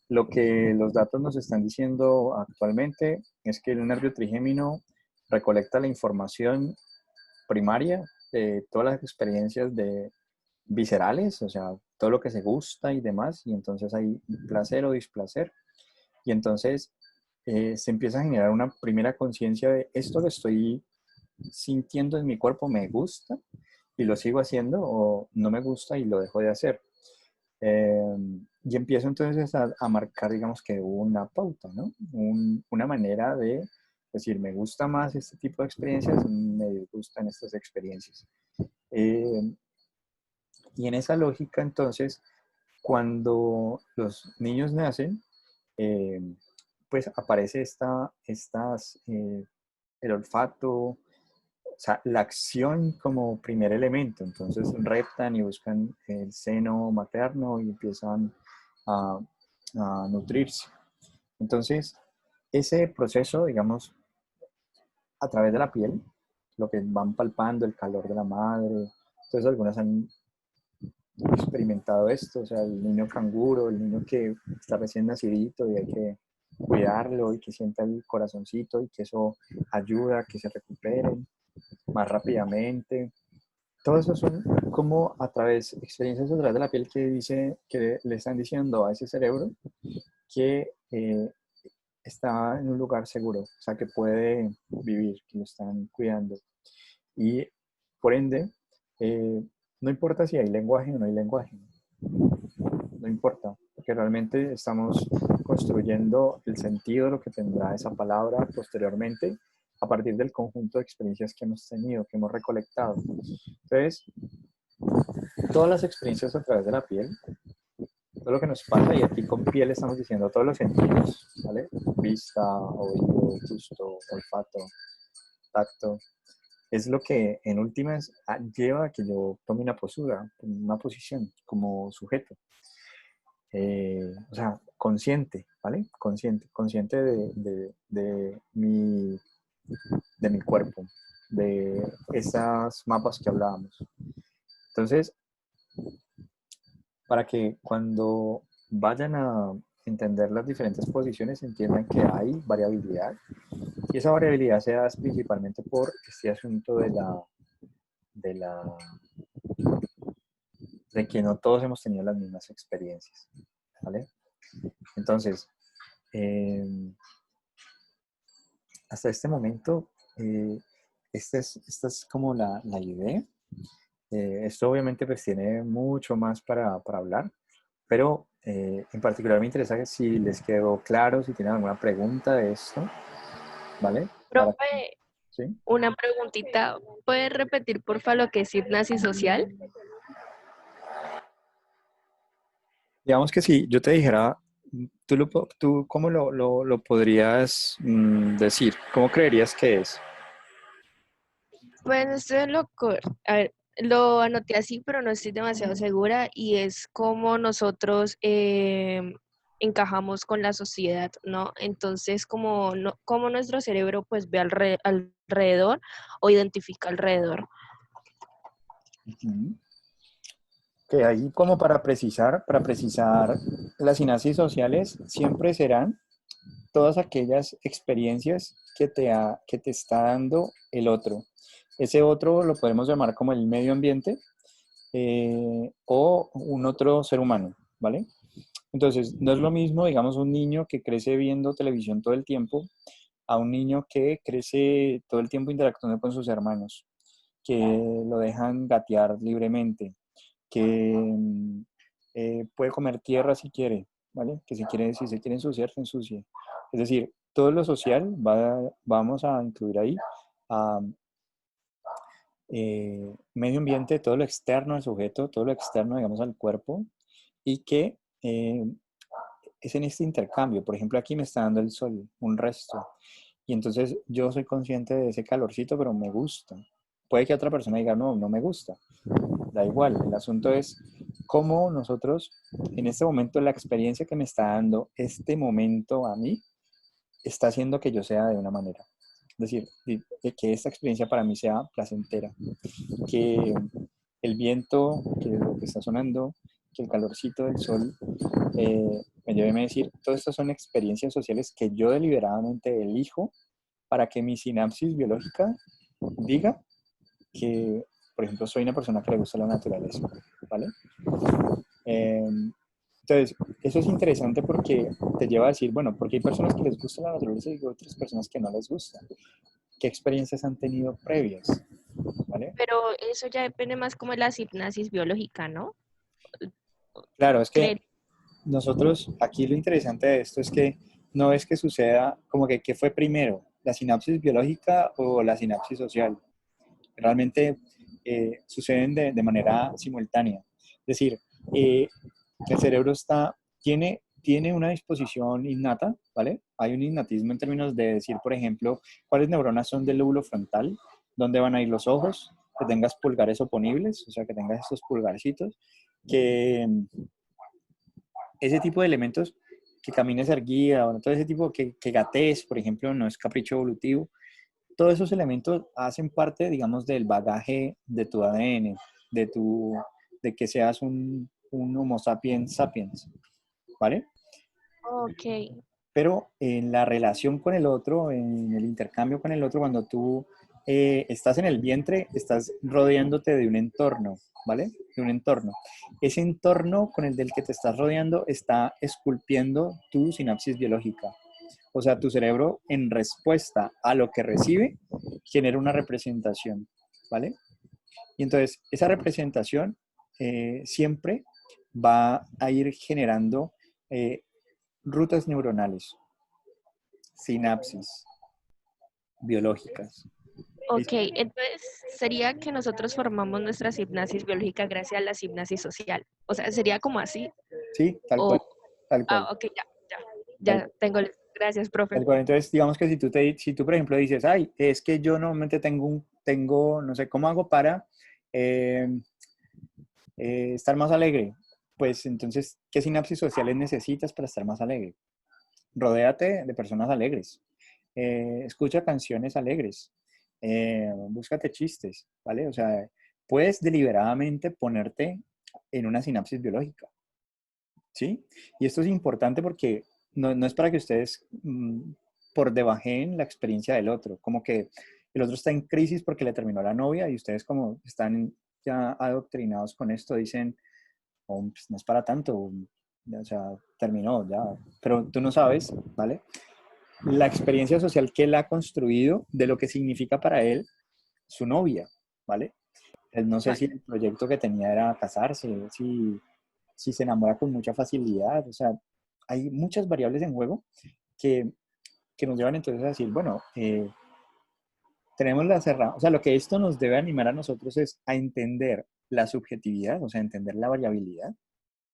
Speaker 1: Lo que los datos nos están diciendo actualmente es que el nervio trigémino recolecta la información primaria de todas las experiencias viscerales, o sea, todo lo que se gusta y demás, y entonces hay placer o displacer, y entonces se empieza a generar una primera conciencia de esto que estoy sintiendo en mi cuerpo me gusta y lo sigo haciendo o no me gusta y lo dejo de hacer. Y empiezo entonces a marcar, digamos que una pauta, ¿no? Una manera de decir, me gusta más este tipo de experiencias, me disgustan estas experiencias. Y en esa lógica, entonces, cuando los niños nacen, pues aparece el olfato, o sea, la acción como primer elemento. Entonces reptan y buscan el seno materno y empiezan a, a nutrirse. Entonces, ese proceso, digamos, a través de la piel, lo que van palpando, el calor de la madre, entonces algunas han experimentado esto, o sea, el niño canguro, el niño que está recién nacidito y hay que cuidarlo y que sienta el corazoncito y que eso ayuda a que se recuperen más rápidamente. Todo eso son como experiencias a través de la piel que le están diciendo a ese cerebro que está en un lugar seguro, o sea, que puede vivir, que lo están cuidando. Y por ende, no importa si hay lenguaje o no hay lenguaje, no importa, porque realmente estamos construyendo el sentido de lo que tendrá esa palabra posteriormente a partir del conjunto de experiencias que hemos tenido, que hemos recolectado. Entonces, todas las experiencias a través de la piel, todo lo que nos pasa, y aquí con piel estamos diciendo todos los sentidos, ¿vale? Vista, oído, gusto, olfato, tacto, es lo que en últimas lleva a que yo tome una postura, una posición como sujeto. O sea, consciente, ¿vale? Consciente de mi cuerpo, de esas mapas que hablábamos. Entonces, para que cuando vayan a entender las diferentes posiciones, entiendan que hay variabilidad, y esa variabilidad se da principalmente por este asunto de que no todos hemos tenido las mismas experiencias, ¿vale? Entonces, hasta este momento, esta es como la idea. Esto obviamente pues tiene mucho más para hablar, pero en particular me interesa si les quedó claro, si tienen alguna pregunta de esto, ¿vale?
Speaker 3: Profe,
Speaker 1: ¿Sí?
Speaker 3: una preguntita. ¿Puedes repetir, porfa, lo que es hipnosis social?
Speaker 1: Digamos que si yo te dijera, ¿tú cómo lo podrías decir? ¿Cómo creerías que es?
Speaker 3: Bueno, esto es a ver, lo anoté así, pero no estoy demasiado segura y es como nosotros encajamos con la sociedad, ¿no? Entonces, como, no, como nuestro cerebro pues ve alrededor o identifica alrededor.
Speaker 1: Ujú. Que ahí como para precisar, las sinapsis sociales siempre serán todas aquellas experiencias que te está dando el otro. Ese otro lo podemos llamar como el medio ambiente, o un otro ser humano, ¿vale? Entonces, no es lo mismo, digamos, un niño que crece viendo televisión todo el tiempo a un niño que crece todo el tiempo interactuando con sus hermanos, que lo dejan gatear libremente, que puede comer tierra si quiere, ¿vale? Que si se quiere ensuciar, se ensucie. Es decir, todo lo social vamos a incluir ahí a medio ambiente, todo lo externo al sujeto, todo lo externo, digamos, al cuerpo, y que es en este intercambio. Por ejemplo, aquí me está dando el sol, un resto, y entonces yo soy consciente de ese calorcito, pero me gusta. Puede que otra persona diga, no, no me gusta. Da igual, el asunto es cómo nosotros, en este momento, la experiencia que me está dando este momento a mí, está haciendo que yo sea de una manera. Es decir, que esta experiencia para mí sea placentera, que el viento, que lo que está sonando, que el calorcito del sol, me lleve a decir, todas estas son experiencias sociales que yo deliberadamente elijo para que mi sinapsis biológica diga que, por ejemplo, soy una persona que le gusta la naturaleza, ¿vale? Entonces, eso es interesante porque te lleva a decir, bueno, porque hay personas que les gusta la naturaleza y otras personas que no les gusta. ¿Qué experiencias han tenido previas? ¿Vale?
Speaker 3: Pero eso ya depende más como de la hipnosis biológica, ¿no?
Speaker 1: Claro, es que
Speaker 3: Creer.
Speaker 1: nosotros, aquí lo interesante de esto es que no es que suceda como que ¿qué fue primero? ¿La sinapsis biológica o la sinapsis social? Realmente suceden de manera simultánea. Es decir, el cerebro tiene una disposición innata, ¿vale? Hay un innatismo en términos de decir, por ejemplo, cuáles neuronas son del lóbulo frontal, dónde van a ir los ojos, que tengas pulgares oponibles, o sea, que tengas estos pulgarcitos, que ese tipo de elementos, que camines erguida, bueno, todo ese tipo, que gatees, por ejemplo, no es capricho evolutivo. Todos esos elementos hacen parte, digamos, del bagaje de tu ADN, de que seas un Homo sapiens sapiens, ¿vale?
Speaker 3: Ok.
Speaker 1: Pero en la relación con el otro, en el intercambio con el otro, cuando tú estás en el vientre, estás rodeándote de un entorno, ¿vale? De un entorno. Ese entorno con el del que te estás rodeando está esculpiendo tu sinapsis biológica. O sea, tu cerebro, en respuesta a lo que recibe, genera una representación, ¿vale? Y entonces, esa representación siempre va a ir generando rutas neuronales, sinapsis biológicas,
Speaker 3: Ok, entonces sería que nosotros formamos nuestra hipnosis biológica gracias a la hipnosis social. O sea, sería como así.
Speaker 1: Sí, tal
Speaker 3: O,
Speaker 1: cual, tal cual.
Speaker 3: ok,
Speaker 1: Tal
Speaker 3: ya tengo. Gracias, profe.
Speaker 1: Tal cual. Entonces, digamos que si tú, por ejemplo, dices, ay, es que yo normalmente tengo, no sé, ¿cómo hago para eh, estar más alegre? Pues entonces, ¿qué sinapsis sociales necesitas para estar más alegre? Rodéate de personas alegres. Escucha canciones alegres. Búscate chistes, ¿vale? O sea, puedes deliberadamente ponerte en una sinapsis biológica, ¿sí? Y esto es importante porque no es para que ustedes por debajeen la experiencia del otro, como que el otro está en crisis porque le terminó la novia y ustedes como están ya adoctrinados con esto, dicen, oh, pues no es para tanto, o sea, terminó ya, pero tú no sabes, ¿vale? La experiencia social que él ha construido de lo que significa para él su novia, ¿vale? Él no sé si el proyecto que tenía era casarse, si se enamora con mucha facilidad, o sea, hay muchas variables en juego que, que nos llevan entonces a decir, bueno, tenemos la cerrada, o sea, lo que esto nos debe animar a nosotros es a entender la subjetividad, o sea, entender la variabilidad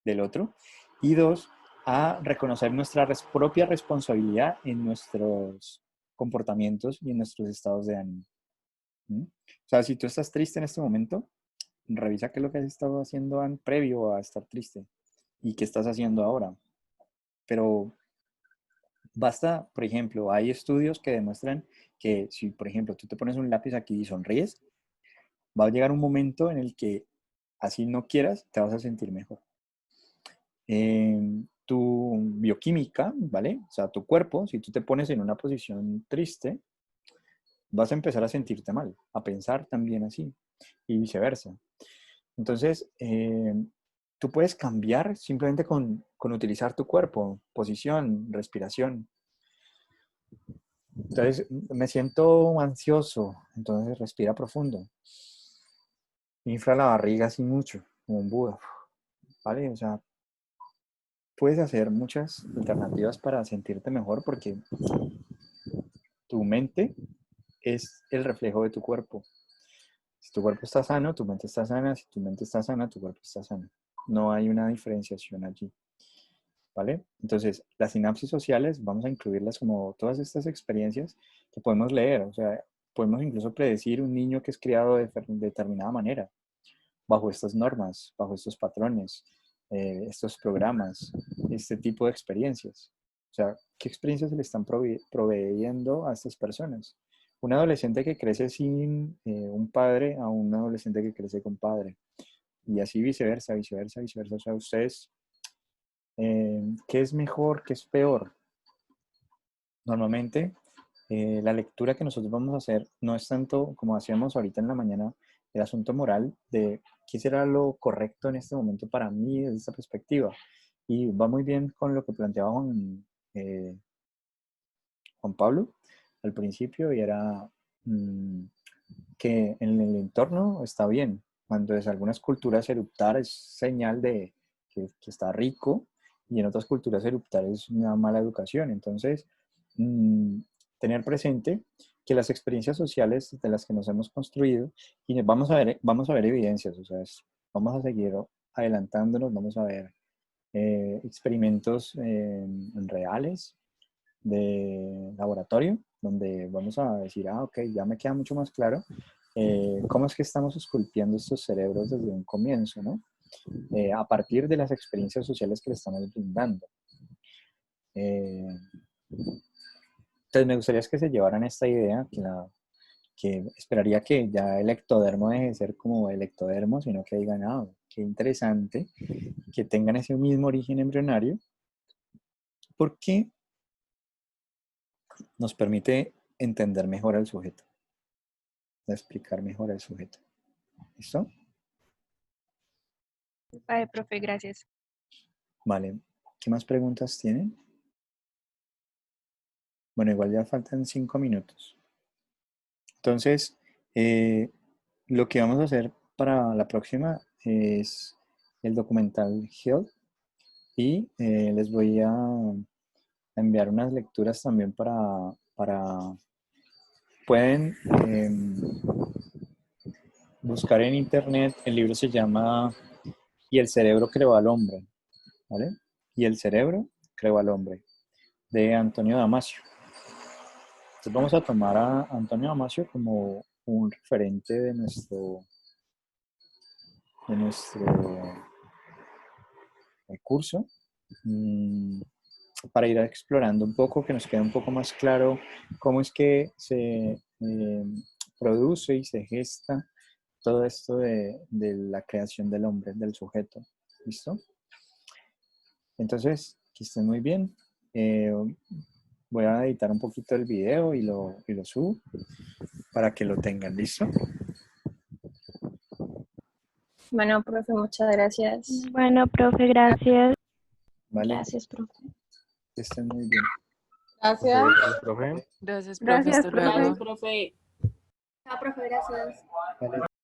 Speaker 1: del otro, y dos, a reconocer nuestra propia responsabilidad en nuestros comportamientos y en nuestros estados de ánimo. ¿Mm? O sea, si tú estás triste en este momento, revisa qué es lo que has estado haciendo previo a estar triste y qué estás haciendo ahora. Pero basta, por ejemplo, hay estudios que demuestran que si, por ejemplo, tú te pones un lápiz aquí y sonríes, va a llegar un momento en el que, así no quieras, te vas a sentir mejor. Tu bioquímica, ¿vale? O sea, tu cuerpo, si tú te pones en una posición triste, vas a empezar a sentirte mal, a pensar también así y viceversa. Entonces, tú puedes cambiar simplemente con utilizar tu cuerpo, posición, respiración. Entonces, me siento ansioso, entonces respira profundo. Infla la barriga así mucho, como un Buda, ¿vale? O sea, puedes hacer muchas alternativas para sentirte mejor porque tu mente es el reflejo de tu cuerpo. Si tu cuerpo está sano, tu mente está sana. Si tu mente está sana, tu cuerpo está sano. No hay una diferenciación allí. ¿Vale? Entonces, las sinapsis sociales, vamos a incluirlas como todas estas experiencias que podemos leer. O sea, podemos incluso predecir un niño que es criado de determinada manera, bajo estas normas, bajo estos patrones, estos programas, este tipo de experiencias. O sea, ¿qué experiencias se le están proveyendo a estas personas? Un adolescente que crece sin un padre a un adolescente que crece con padre. Y así viceversa, viceversa, viceversa. O sea, ustedes, ¿qué es mejor, qué es peor? Normalmente, la lectura que nosotros vamos a hacer no es tanto como hacíamos ahorita en la mañana, el asunto moral de qué será lo correcto en este momento para mí desde esta perspectiva. Y va muy bien con lo que planteaba Juan Pablo al principio, y era que en el entorno está bien. Cuando en algunas culturas eruptar es señal de que está rico, y en otras culturas eruptar es una mala educación. Entonces, mm, tener presente que las experiencias sociales de las que nos hemos construido, y vamos a ver evidencias, o sea, vamos a seguir adelantándonos, vamos a ver experimentos reales de laboratorio, donde vamos a decir, ok, ya me queda mucho más claro cómo es que estamos esculpiendo estos cerebros desde un comienzo, ¿no? A partir de las experiencias sociales que le estamos brindando. Eh, entonces me gustaría que se llevaran esta idea, que esperaría que ya el ectodermo deje de ser como el ectodermo, sino que digan, ah, qué interesante, que tengan ese mismo origen embrionario, porque nos permite entender mejor al sujeto, explicar mejor al sujeto. ¿Listo?
Speaker 3: Vale, profe, gracias.
Speaker 1: Vale. ¿Qué más preguntas tienen? Bueno, igual ya faltan 5 minutos. Entonces, lo que vamos a hacer para la próxima es el documental Health, y les voy a enviar unas lecturas también para pueden buscar en internet, el libro se llama Y el cerebro creó al hombre, ¿vale? Y el cerebro creó al hombre, de Antonio Damasio. Entonces vamos a tomar a Antonio Damasio como un referente de nuestro curso, para ir explorando un poco, que nos quede un poco más claro cómo es que se produce y se gesta todo esto de la creación del hombre, del sujeto. ¿Listo? Entonces, que estén muy bien. Voy a editar un poquito el video y lo subo para que lo tengan. ¿Listo?
Speaker 6: Bueno, profe, muchas gracias.
Speaker 3: Bueno, profe, gracias.
Speaker 1: Vale,
Speaker 6: Gracias, profe.
Speaker 1: que estén muy bien.
Speaker 5: Gracias.
Speaker 2: Profe.
Speaker 5: Gracias, profe.
Speaker 3: Gracias,
Speaker 5: Hasta luego.
Speaker 3: profe.
Speaker 4: Profe.
Speaker 6: Chao, profe, gracias.
Speaker 1: Vale.